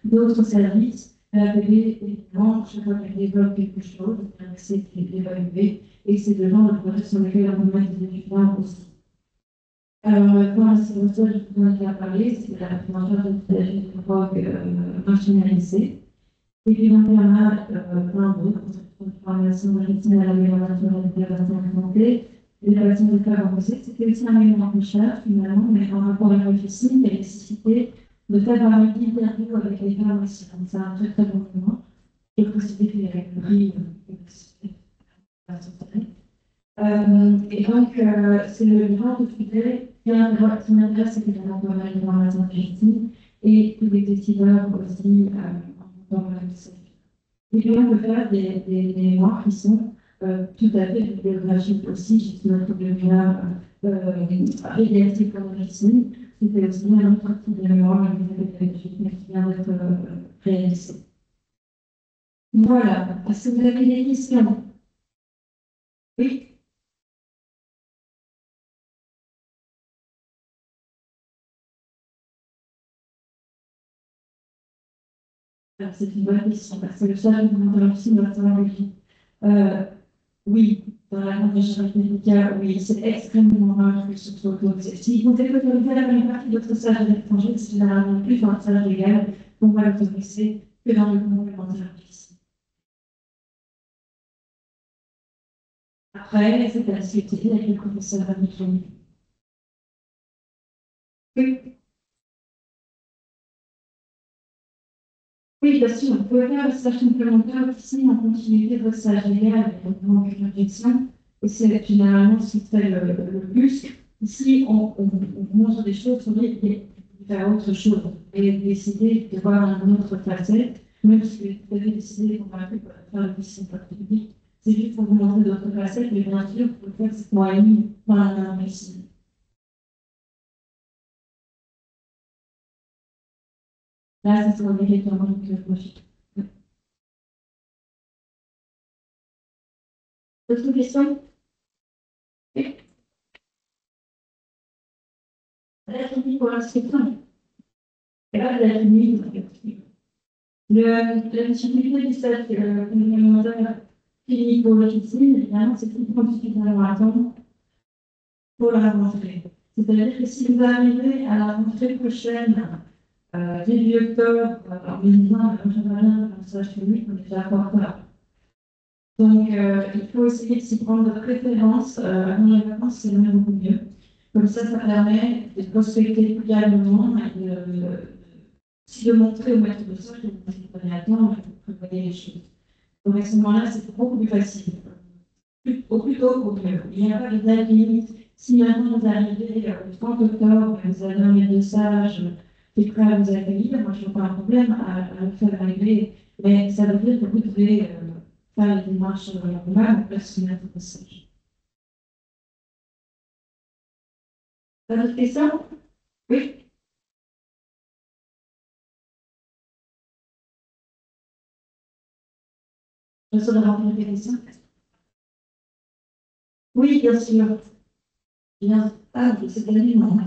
d'autres services. La PB, évidemment, chaque fois qu'elle développe quelque chose, c'est d'évaluer et c'est le genre de projet sur lequel on peut mettre des étudiants aussi. Alors, pour la sélection, je vous en ai déjà parlé, c'est la prévention de drogue marginalisée. Et puis, donc, il y en a plein d'autres, formation de médecine à l'amélioration de l'intégration de santé, l'évaluation des cas avancés. C'était aussi un élément de recherche, finalement, mais en rapport avec l'officine, il y a nécessité de faire un interview avec les pharmaciens. Donc, c'est un très très bon moment. Et procéder qu'il y a une grille et donc, c'est le genre de sujet qui m'intéresse évidemment pas mal dans la médecine et tous les décideurs aussi dans la médecine. Et puis, on peut faire des mémoires qui sont tout à fait bibliographiques aussi. J'ai fait notre webinaire pédiatrique en médecine. C'était aussi un autre type de mémoire qui vient d'être réalisé. Voilà. Est-ce que vous avez des questions? Oui. Alors, c'est une bonne question, parce que le stage complémentaire aussi doit savoir le vie. Oui, dans la grande majorité des cas, oui, c'est extrêmement rare que ce soit autorisé. Si vous êtes autorisé à faire une partie de votre stage à l'étranger, c'est généralement plus dans le stage légal qu'on va l'autoriser que dans le complémentaire ici. Après, c'est à discuter avec le professeur à diplôme. Oui. Oui, bien sûr, vous pouvez faire le stage complémentaire aussi en continuité de votre stage légal avec une grande objection. Et c'est généralement ce qui fait le plus. Ici, on montre des choses sur lesquelles il faut faire autre chose et décider de voir un autre facette, même si vous avez décidé qu'on va faire le lycée public. C'est juste pour vous montrer d'autres facettes, mais bien sûr, vous pouvez faire 7 mois et demi dans la même médecine. Là, c'est sur les références que je profite. D'autres questions? Oui. La technique pour l'inscription. Et là, la technique, la difficulté du stage complémentaire clinique pour l'officine, évidemment, c'est qu'il faut suffisamment attendre pour la rentrée. C'est-à-dire que si vous arrivez à la rentrée prochaine, début octobre, en me disant, j'aimerais bien faire un stage clinique, on est déjà pas encore. Donc, il faut essayer de s'y prendre de préférence. Avant les vacances, c'est même beaucoup mieux. Comme ça permet de prospecter plus calmement et de montrer au maître de stage que vous prenez à temps et que vous prévoyez les choses. Donc, à ce moment-là, c'est beaucoup plus facile. Au plus tôt, au mieux. Il n'y a pas de date limite. Si maintenant vous arrivez le 30 octobre, vous avez un maître de stage qui est prêt à vous accueillir, moi, je n'ai pas un problème à le faire arriver. Mais ça veut dire que vous devez faire les démarches normales pour faire ce maître de stage. Pas d'autres questions? Oui. Je suis d'avoir des questions. Oui, bien sûr. Bien, cette année, non.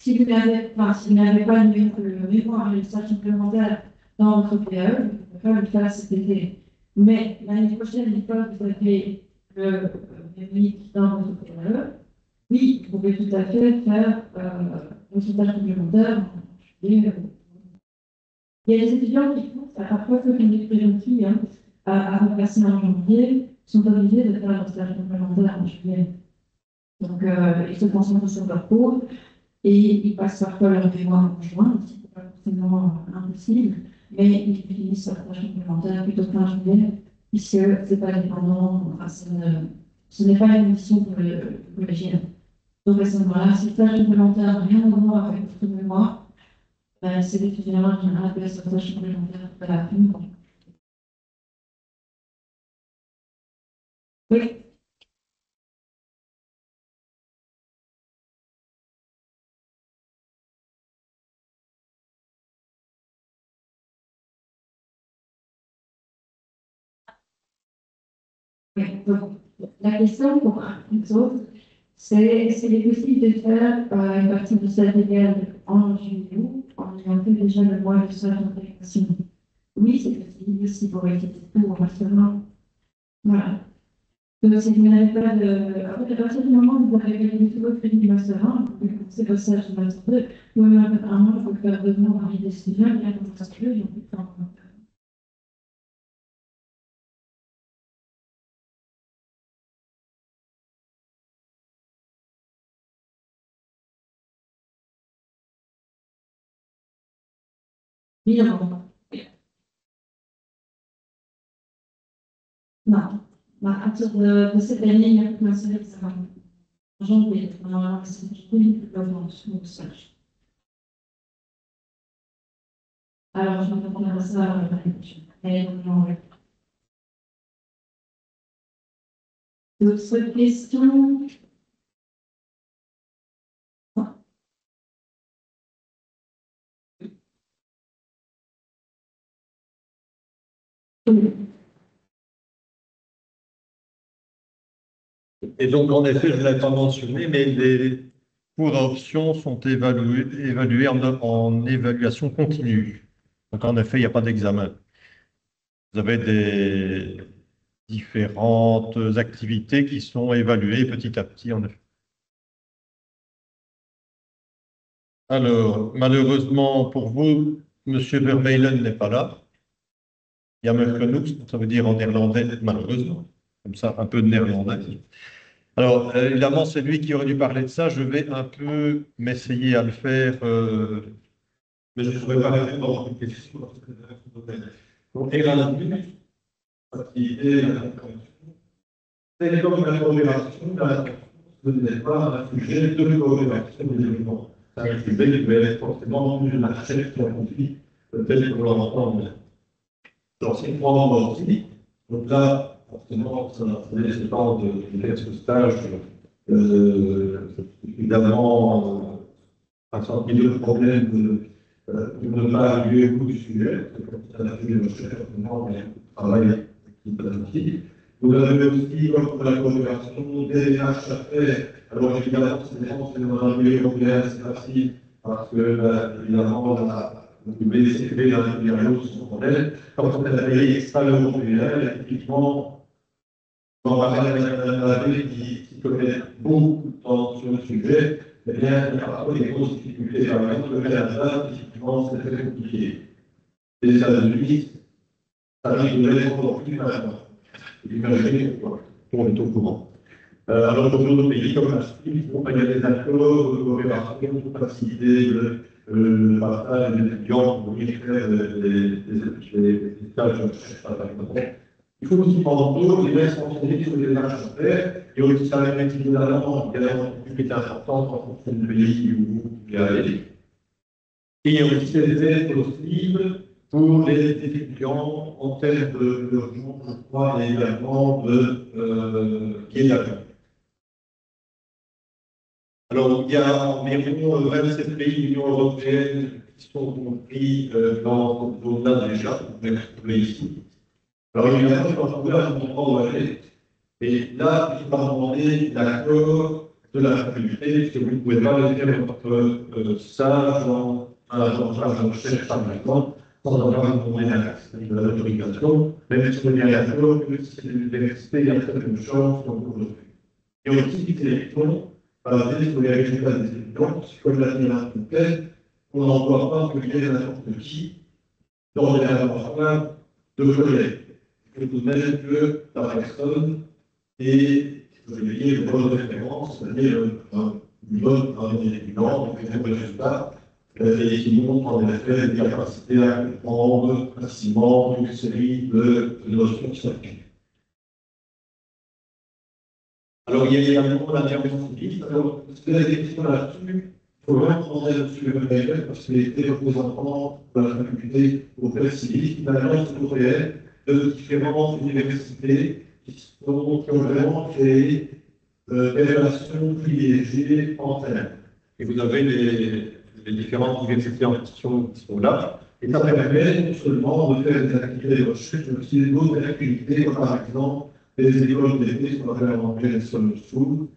Si vous n'avez pas le mémoire et le stage supplémentaire dans votre PAE, vous pouvez le faire cet été. Mais l'année prochaine, une fois que vous avez le mémoire dans votre PAE, oui, vous pouvez tout à fait faire un stage complémentaire en juillet. Il y a des étudiants qui font ça, parfois ceux qui ont des prérequis à repasser en janvier, sont obligés de faire leur stage complémentaire en juillet. Donc, ils se concentrent sur leur cours et ils passent parfois leur mémoire en juin, ce qui n'est pas forcément impossible, mais ils finissent leur stage complémentaire plutôt fin juillet, puisque ce n'est pas dépendant, enfin, ce n'est pas une mission pour les collégiens. Donc, à ce moment-là, si le stage complémentaire n'a rien à voir avec votre mémoire, c'est l'étudiant en général qui a ce stage complémentaire à la fin. Oui. Donc, la question pour nous autres, c'est est-ce qu'il est possible de faire une partie de cette légale en juillet en ayant fait déjà le mois de stage d'intégration? Oui, c'est possible aussi pour éviter tout en master. Voilà. Donc, si vous n'avez pas de. En fait, à partir du moment où vous avez gagné tout votre crédit du master 1, vous pouvez commencer votre stage de master 2. Ou même un mois, vous pouvez faire 2 mois parmi des étudiants, et là, vous vous inscrivez, et on peut faire un bilan. Non. À partir de cette année, il y a plus un seul examen. En janvier, normalement, c'est janvier, le stage. Alors, je vais répondre à ça l'année prochaine. D'autres questions? Et donc, en effet, je ne l'ai pas mentionné, mais les cours d'option sont évalués en évaluation continue. Donc en effet, il n'y a pas d'examen. Vous avez des différentes activités qui sont évaluées petit à petit, en effet. Alors, malheureusement pour vous, M. Vermeulen n'est pas là. Il y a M. Knox, ça veut dire en néerlandais, malheureusement. Comme ça, un peu de néerlandais. Alors, évidemment, c'est lui qui aurait dû parler de ça. Je vais un peu m'essayer à le faire, mais je ne pourrais pas répondre à une question. Donc, Erasmus, activité, c'est comme la coopération, ce n'est pas un sujet de coopération des éléments. C'est un sujet qui va être forcément une recherche qui a conflit, tel que l'on entend. Alors, c'est probablement aussi. Donc là, forcément, ça fait ce temps de faire ce stage, évidemment, un certain nombre de problèmes de ne pas arriver au bout du sujet, comme ça a fait le recherche, mais travail qui planifie. Vous avez aussi, comme pour la coopération, des démarches à faire. Alors évidemment, c'est dans un milieu européen, c'est facile, parce que, évidemment, le BCP, la dialogue sont problème. Quand on est un pays extra-européen, effectivement, on va parler d'un pays qui connaît beaucoup sur le sujet, eh bien, il y a parfois des grosses difficultés. Par exemple, le Canada, effectivement, c'est très compliqué. Les États-Unis, ça risque de l'être encore plus maintenant. Imaginez pourquoi, on est au courant. Alors, dans d'autres pays comme la Suisse, il y a des accords de coopération pour faciliter le partage des étudiants pour venir faire des stages de recherche, par exemple. Il faut aussi prendre en compte les responsabilités sur les démarches à faire. Il y a aussi la maîtrise de la langue, qui est importante en fonction du pays où vous voulez aller. Et il y a aussi des aides possibles pour les étudiants en termes de logement, je crois, et également de billets d'avion. Alors, il y a environ 27 pays de l'Union européenne qui sont compris dans ce zone-là déjà, vous pouvez trouver ici. Alors, évidemment, je vais trouver un endroit où aller. Et là, il va demander l'accord de la faculté, parce que vous ne pouvez pas aller faire votre stage dans un charge de recherche, par exemple, sans avoir demandé l'autorisation, même si on est bien d'accord que c'est l'université, il y a certaines chances qu'on peut le faire. Il y a aussi des sélections basées sur les résultats des étudiants, comme l'a dit la complète, on n'envoie pas que il y ait n'importe qui dans les laboratoires de collègues. Il faut tout de même que la personne ait de bonnes références, c'est-à-dire une bonne étudiante, qui fait des résultats, et qui montre en effet des capacités à comprendre facilement une série de notions scientifiques. Alors, il y a également l'intervention civique. Alors, si vous avez des questions là-dessus, il faut vraiment demander à M. Vermeulen, parce qu'il était représentant de la faculté au Père civique, une agence européenne de différentes universités qui ont vraiment créé des relations privilégiées entre elles. Et vous avez les différentes universités en question qui sont là. Et ça permet non seulement de faire des activités de recherche, mais aussi d'autres activités, comme par exemple des écoles d'été, ce qu'on appelle en anglais les summer schools,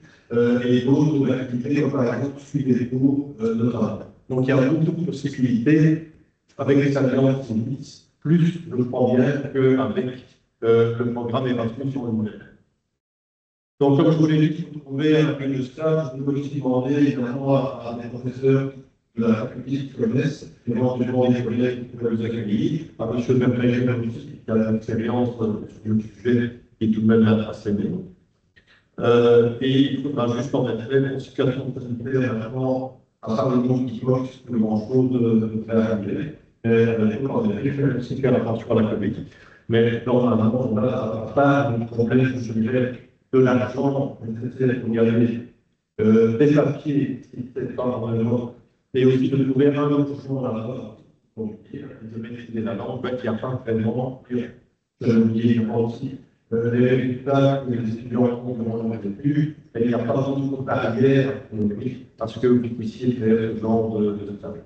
et d'autres activités, comme par exemple suivre des cours de travail. Donc il y a beaucoup de possibilités avec les alliances civiques, plus, je crois bien, qu'avec le programme Erasmus sur le modèle. Donc, comme je vous l'ai dit, vous trouvez un peu de stage, vous pouvez aussi demander évidemment à des professeurs de la faculté qui connaissent, éventuellement des collègues qui peuvent vous accueillir, à M. Vermeulen aussi, qui a l'expérience sur le sujet qui est tout de même assez bien. Et il faudra juste en effet, pour situation sanitaire, maintenant, à part le monde qui boxe, plus grand-chose de faire arriver. En effet, il faut aussi faire attention à la Covid. Mais normalement, on n'a pas de problème, je dirais, de l'argent nécessaire pour y aller, des papiers, si ce n'est pas normalement, et aussi de trouver un logement là-bas, pour dire, de maîtriser la langue, il n'y a pas vraiment, je le dis aussi, les résultats que les étudiants ont demandé plus, et il n'y a pas beaucoup de barrières parce que vous puissiez faire ce genre de travail.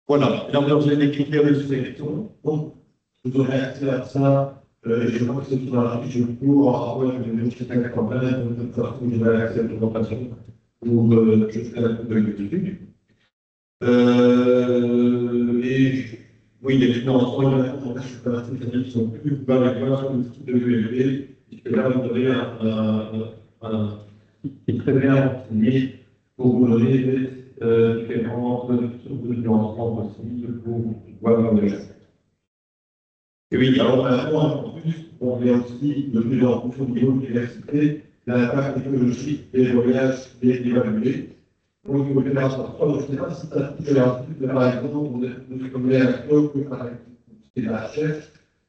Voilà, là vous avez des critères de sélection, donc vous aurez accès à ça. Je crois que c'est sur la fiche de cours, en rapport avec le métier quand même, de toute façon, vous avez accès à la présentation pour je fais un peu de dessus. Et oui, les financements, je suis pas qui sont plus bas les points sur le site de l'ULB, puisque là, vous avez un site qui est très bien renseigné pour vous donner différentes sources de financement possibles pour pouvoir le faire. Et oui, alors maintenant, en plus, on est aussi de plus en plus au niveau de l'université, l'impact écologique des voyages est évalué. Donc, il faut faire attention. Je ne sais pas si ça touche à par exemple, comme les acteurs, par exemple, c'est la recherche.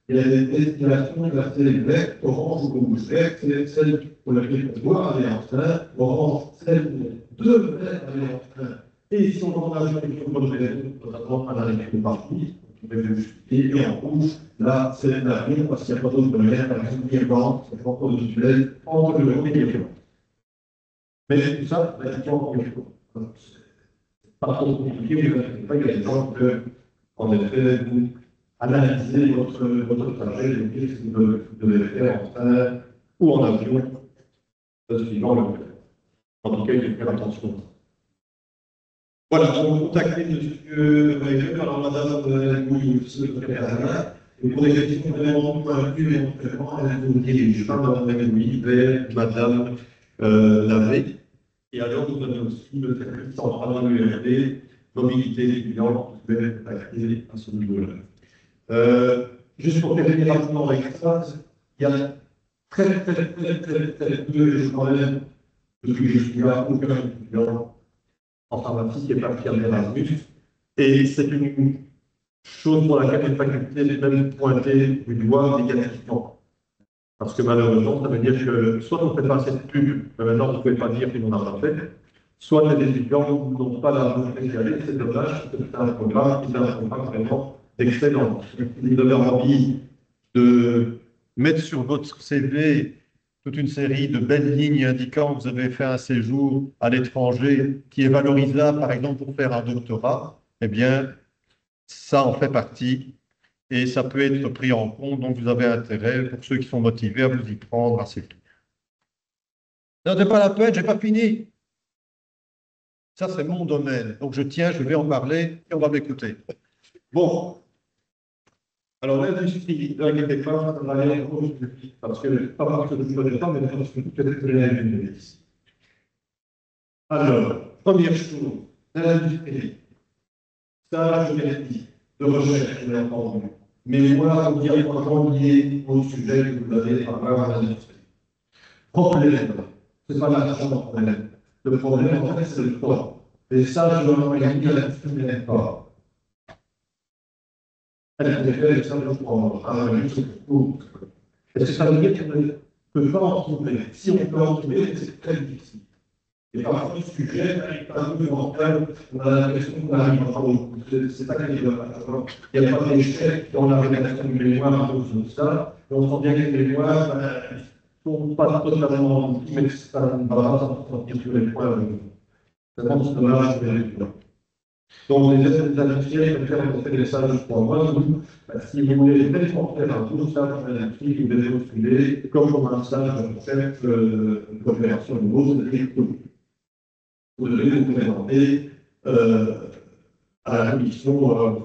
Il y a des destinations classées vertes, orange ou rouge. Vert, c'est celle pour laquelle on doit aller en train. Orange, celle où on devrait aller en train. Et si on engage quelque chose de raison, notamment à l'arrivée de Paris, et en rouge, là, c'est l'avenir parce qu'il n'y a pas d'autre moyen, par exemple, l'Irlande, c'est pas encore de tunnel entre le Rhône et l'Irlande. Mais tout ça, il faut encore quelque chose. Pas trop compliqué, vous inquiétez pas, il y a des gens que, en effet, vous analysez votre trajet, et qu'est-ce que vous devez faire en train ou en avion, suivant le cas. En tout cas, il faut faire attention. Voilà, on va contacter M. Weigel, alors Mme Gouille, secrétaire, et pour des questions vraiment pointues, éventuellement, elle vous dirigera, Mme Gouille, vers Mme Lavé. Et alors, nous avons aussi le service central de l'URD, mobilité étudiante, qui peut être contacté à ce niveau-là. Juste pour terminer rapidement avec ça, il y a très peu, et je crois même, depuis que je suis là, aucun étudiant en pharmacie qui est parti en Erasmus. Et c'est une chose pour laquelle les facultés même pointer du doigt négativement. Parce que malheureusement, ça veut dire que soit on ne fait pas cette pub, mais maintenant vous ne pouvez pas dire qu'on n'a pas fait, soit les étudiants n'ont pas la volonté d'y aller, c'est dommage, parce que c'est un programme qui est un programme vraiment excellent. Vous avez envie de mettre sur votre CV toute une série de belles lignes indiquant que vous avez fait un séjour à l'étranger qui est valorisable, par exemple, pour faire un doctorat, eh bien, ça en fait partie et ça peut être pris en compte. Donc, vous avez intérêt, pour ceux qui sont motivés, à vous y prendre assez vite. Non, c'est pas la peine, j'ai pas fini. Ça, c'est mon domaine. Donc, je vais en parler et on va m'écouter. Bon. Alors, l'industrie, ne inquiétez pas, ça va aller en cause parce que, pas parce que je ne connais pas, mais parce que peut-être que j'ai ici. Alors, première chose, l'industrie. Ça, je l'ai dit, de recherche, bien entendu. Mais moi, vous dire comment lié au sujet que vous avez par rapport à l'industrie. Problème, ce n'est pas l'argent le problème. Le problème, en fait, c'est le temps. Et ça, je l'ai dit, l'industrie ne l'aime pas. Elle préfère ça le prendre à un juste court. Est-ce que ça veut dire qu'on ne peut pas en trouver? Si on peut en trouver, c'est très difficile. Et parfois, le sujet est un peu mental, on a l'impression qu'on n'arrive pas au bout. C'est ça qui est dommage. Il n'y a pas d'échec dans la rédaction du mémoire à cause de ça. Et on sent bien que les mémoires ne sont pas totalement aboutis, mais ça ne va pas s'en sortir sur les points. C'est vraiment dommage pour les étudiants. Donc, les industriels préfèrent faire des stages pour moi. Si vous voulez vraiment faire un gros stage dans l'industrie, vous devez postuler comme un stage de recherche de coopération de gros, c'est-à-dire que vous devez vous présenter à la commission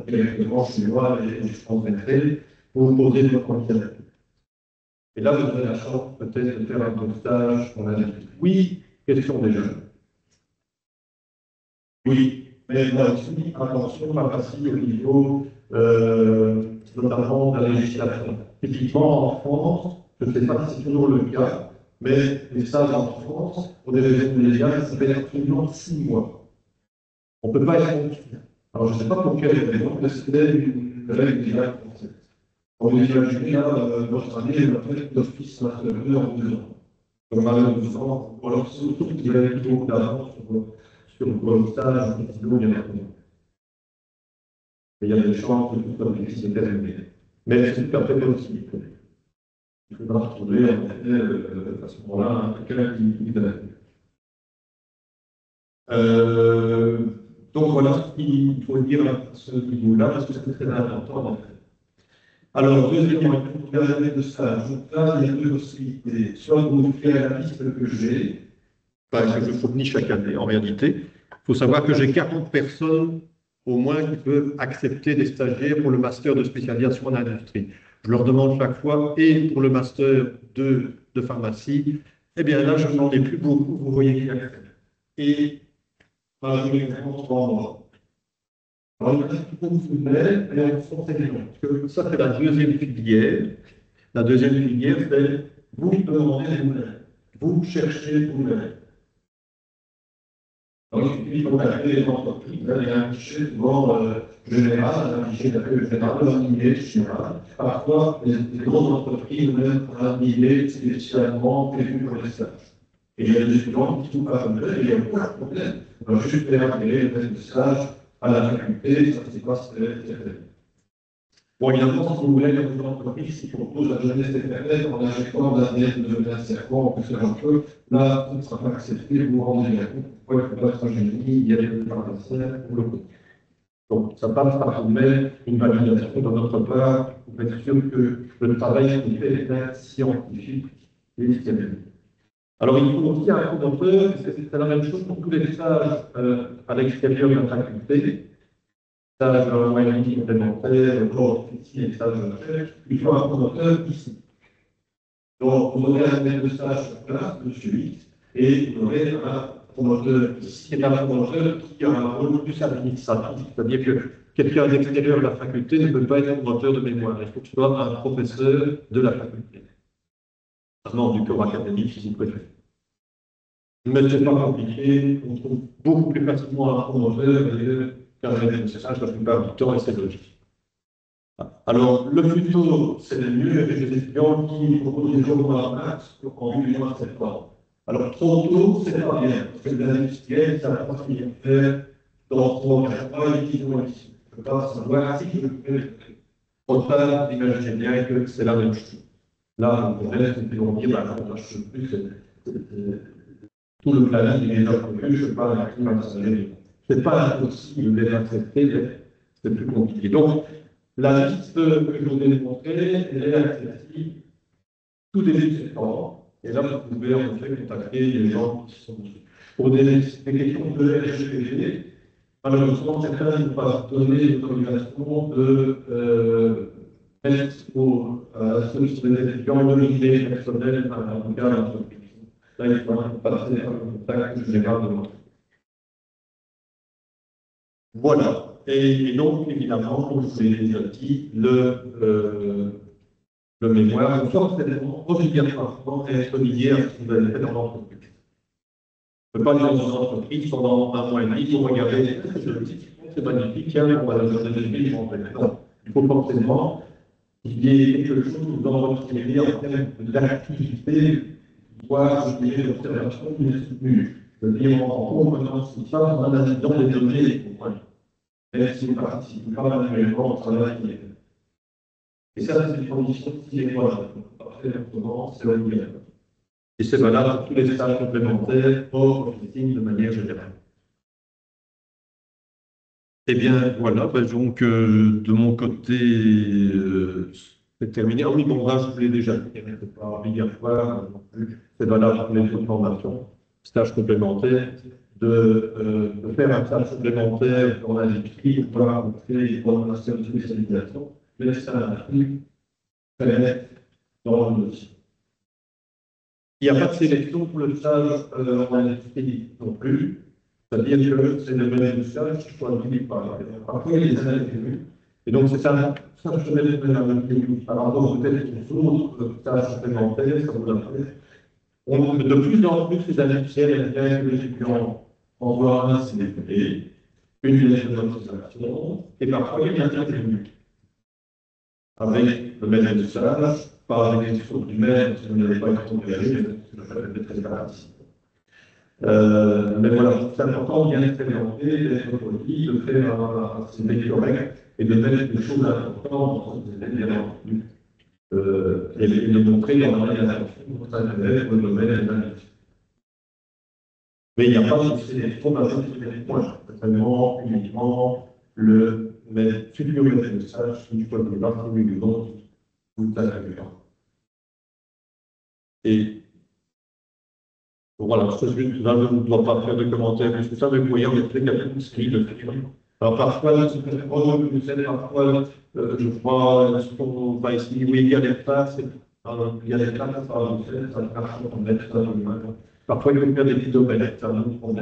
directement chez moi et je transmettrai pour vous poser votre candidature. Et là, vous avez la chance peut-être de faire un bon stage dans l'industrie. Oui, question des jeunes. Oui, mais là aussi, attention, pas facile au niveau notamment de la législation. Typiquement en France, je ne sais pas si c'est toujours le cas, mais les stages en France, pour des raisons légales, ça fait absolument 6 mois. On ne peut pas être conçu. Alors, je ne sais pas pour quelle raison, mais c'était une règle légale française. On est imaginé, là, notre année, elle a fait d'office master 2 en 2 ans. Donc, malheureusement, ou alors surtout qu'il y avait toujours d'avance sur le stage, sinon il y en a pas. Il y a des chances que tout soit difficile de terminer. Mais c'est tout à fait possible. Il faudra trouver, en effet, à ce moment-là, quelqu'un qui donne. Donc voilà ce qu'il faut dire à ce niveau-là, parce que c'est très important en fait. Alors, deuxièmement, il faut regarder de stage. Donc là, il y a 2 possibilités. Soit vous faites la liste que j'ai, que je fournis chaque année en réalité, Il faut savoir que j'ai 40 personnes au moins qui peuvent accepter des stagiaires pour le master de spécialisation en industrie. Je leur demande chaque fois, et pour le master de pharmacie, eh bien là, je n'en ai plus beaucoup, vous voyez qui acceptent. Et majoritairement 3 mois. Alors, il y en a qui font tout de même, et on s'en fait long. Parce que ça, c'est la deuxième filière. La deuxième filière, c'est vous demandez vous-même. Vous cherchez vous-même. Donc, il suffit de contacter les entreprises. Il y a un guichet souvent général, un guichet d'accueil général, un guichet général. Parfois, les grosses entreprises ont même un guichet spécialement prévu pour les stages. Et il y a des étudiants qui ne sont pas comme ça, et il n'y a aucun problème. On va juste faire agréer le stage à la faculté, ça c'est pas c'est. Bon, évidemment, si vous voulez, comme une entreprise qui propose la jeunesse éternelle en injectant de la dette de la serpent, on peut faire un peu, là, tout ne sera pas accepté, vous vous rendez bien compte pourquoi il faut pas être un génie, il y a des pharmaciens pour le coup. Donc, ça passe par tout de même une validation de notre part pour être sûr que le travail qui est fait est scientifique et sérieux. Alors, il faut aussi un promoteur, parce que c'est la même chose pour tous les stages à l'extérieur de la faculté. Stage de moyenne complémentaire, hors ici et stage de recherche, il faut un promoteur ici. Donc, vous aurez un maître de stage sur place, M. X, et vous aurez un promoteur ici, qui est un promoteur qui a un rôle plus administratif, c'est-à-dire que quelqu'un d'extérieur de la faculté ne peut pas être promoteur de mémoire, il faut que ce soit un professeur de la faculté. Notamment du corps académique, si vous préférez. Mais ce n'est pas compliqué, on trouve beaucoup plus facilement un promoteur qu'un maître de stage la plupart du temps, et c'est logique. Alors, le plus tôt, c'est le mieux avec les étudiants qui proposent des jours en max en du mois de septembre. Alors, trop tôt, c'est pas bien, parce que les industriels, ça va pas ce qu'ils vont faire dans 3 ou 4 mois, ils vont ici. Je ne peux pas savoir si je fais trop tard, vous imaginez bien que c'est la même chose. Là, le problème, c'est qu'ils vont dire, bah, non, je ne peux plus, tout le planning est déjà prévu, je ne peux pas m'installer. Ce n'est pas impossible de les accepter, mais c'est plus compliqué. Donc, la liste que je vous ai montrée, elle est accessible tout début septembre. Et là, vous pouvez en fait contacter les gens qui sont pour des questions de RGPD. Malheureusement, certains n'ont pas donné l'autorisation de mettre sur les étudiants de l'idée personnelle dans le cas d'entreprise. Là, il faudra passer par le contact général de l'entreprise. Voilà. Et donc, évidemment, comme je vous l'ai déjà dit, le mémoire doit forcément, obligatoirement, être lié à ce que vous avez fait dans l'entreprise. On ne peut pas aller dans une entreprise pendant 1 mois et demi pour regarder, c'est magnifique, tiens, on va la donner des billes, on va le faire. Il faut forcément qu'il y ait quelque chose dans votre idée en termes d'activité, voire, je dirais, d'observation qui est soutenue. Je veux dire, en comprenant tout ça, en analysant les données, même si vous ne participez pas manuellement au travail qui est fait. Et ça, c'est une condition qui est voilà. Après, autrement, c'est obligatoire. Et c'est valable pour tous les stages complémentaires, hors officine de manière générale. Eh bien, voilà, donc de mon côté, c'est terminé. Ah oui, bon, là, je vous l'ai déjà dit, c'est pas obligatoire non plus. C'est valable pour les autres formations, stages complémentaires. De faire un stage supplémentaire dans l'industrie pour pouvoir faire des formations de spécialisation, mais ça inclut permettre dans le dossier. Il n'y a pas de sélection pour le stage en industrie non plus, c'est-à-dire que c'est le domaine de stage qui choisit par parfois il y a des interviews. Et donc c'est ça, je vais mettre par rapport peut-être aux autres stages supplémentaires, ça vous l'a fait. De plus en plus, les industriels aiment bien que les étudiants envoient un CV, une lettre de motivation, et parfois il y a une interview avec le maître de stage, pas avec les sources du maître, si vous n'avez pas été engagé, mais je fais très participant. Mais voilà, c'est important de bien se présenter, d'être poli, de faire un CV correct et de mettre des choses importantes dans ce CV, bien entendu. Et de montrer dans l'organisation votre intérêt pour le domaine de l'industrie. Mais il n'y a pas de sélection basée sur les points. C'est vraiment uniquement le futur maître de stage qui choisira si oui ou non vous accueillera. Et Voilà, là, je ne dois pas faire de commentaires plus que ça, mais vous voyez, on est très capable de le film. Alors, parfois, c'est très proche de Bruxelles, parfois, je crois, on va ici, oui, il y a des places, il y a des places à Bruxelles, ça marche pour mettre ça. Parfois, il faut faire des petites omelettes, ça nous prend des.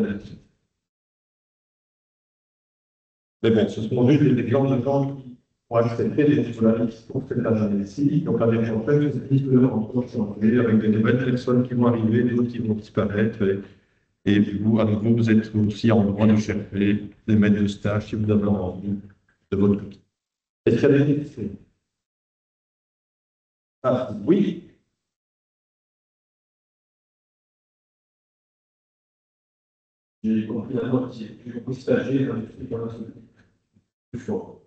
Mais bon, ce sont juste des exemples de gens qui ont accepté les journalistes pour cette année-ci. Donc, l'année prochaine, cette liste peut encore changer avec des nouvelles personnes qui vont arriver, d'autres qui vont disparaître. Et vous, à nouveau, vous êtes aussi en droit de chercher des maîtres de stage si vous avez envie de votre côté. Est-ce qu'il y a des questions? Ah, oui. J'ai compris la moitié. J'ai compris stagiaire dans l'industrie pharmaceutique. Plus fort.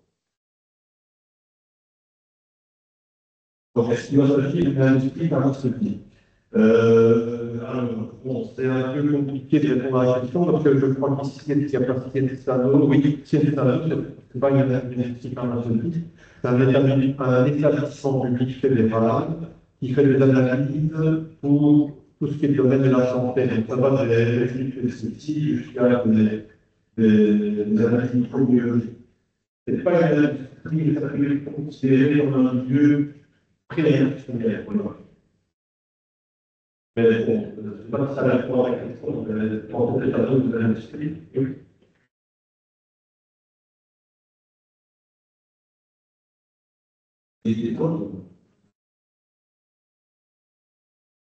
Donc, est-ce qu'il va s'agir d'une industrie pharmaceutique? Alors, bon, c'est un peu compliqué de répondre à la question, parce que je crois qu'ici, il y a capacité de Stano. Oui, c'est Stano, c'est pas une industrie pharmaceutique, c'est un établissement public fédéral qui fait des analyses pour tout ce qui est le domaine de la santé. Donc, ça va des études esthétiques jusqu'à des analyses microbiologiques. Ce n'est pas une industrie, ça peut être considéré comme un lieu pré-industriel. Voilà. Mais bon, c'est pas ça la question, en fait, la zone de l'industrie.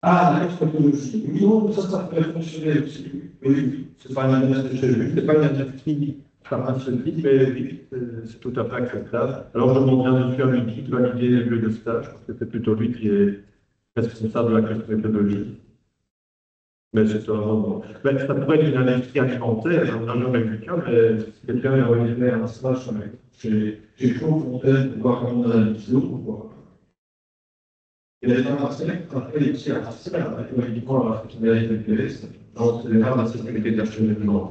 Ah, la technologie. Oui, non, ça pourrait fonctionner aussi. Oui, c'est pas une industrie, c'est pas une industrie pharmaceutique, mais oui, c'est tout à fait acceptable. Alors, je demande bien dessus à Luigi de valider le lieu de stage, parce que c'est plutôt lui qui est responsable de la question méthodologique. Mais c'est un. Mais ça pourrait être une industrie alimentaire, un homme américain, mais si quelqu'un a envie de faire un stage chez Fontaine pour voir comment on a la vision, quoi. Il y a des pharmaciens qui travaillent ici à Marseille, avec uniquement la fonctionnalité de PS, donc c'est vraiment la sécurité de l'acheminement.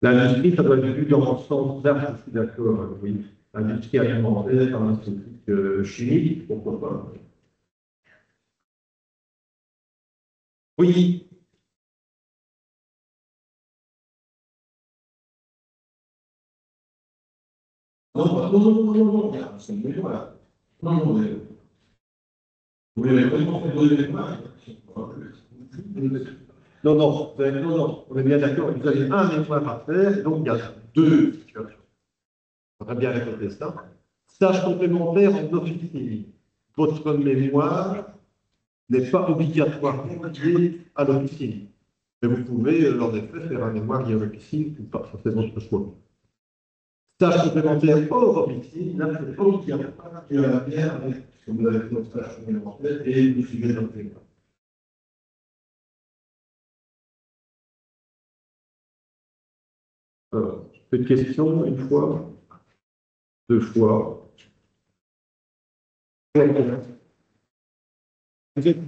L'industrie, ça doit être vu dans le sens large, je suis d'accord, oui. L'industrie alimentaire, pharmaceutique, chimique, pourquoi pas. Oui. Non, vous voulez vraiment faire donner les mains? Non, on est bien d'accord. Vous avez un mémoire à faire, donc il y a deux situations. On va bien répéter ça. Stage complémentaire en officine. Votre mémoire n'est pas obligatoirement lié à l'officine. Mais vous pouvez, en effet, faire un mémoire lié à l'officine ou pas. Ça, c'est votre choix. Stage complémentaire hors officine, là, c'est obligatoire qu'il y a un lien avec ce que vous avez fait au stage complémentaire et vous suivez dans le mémoire. Alors, une question, une fois, deux fois. Vous êtes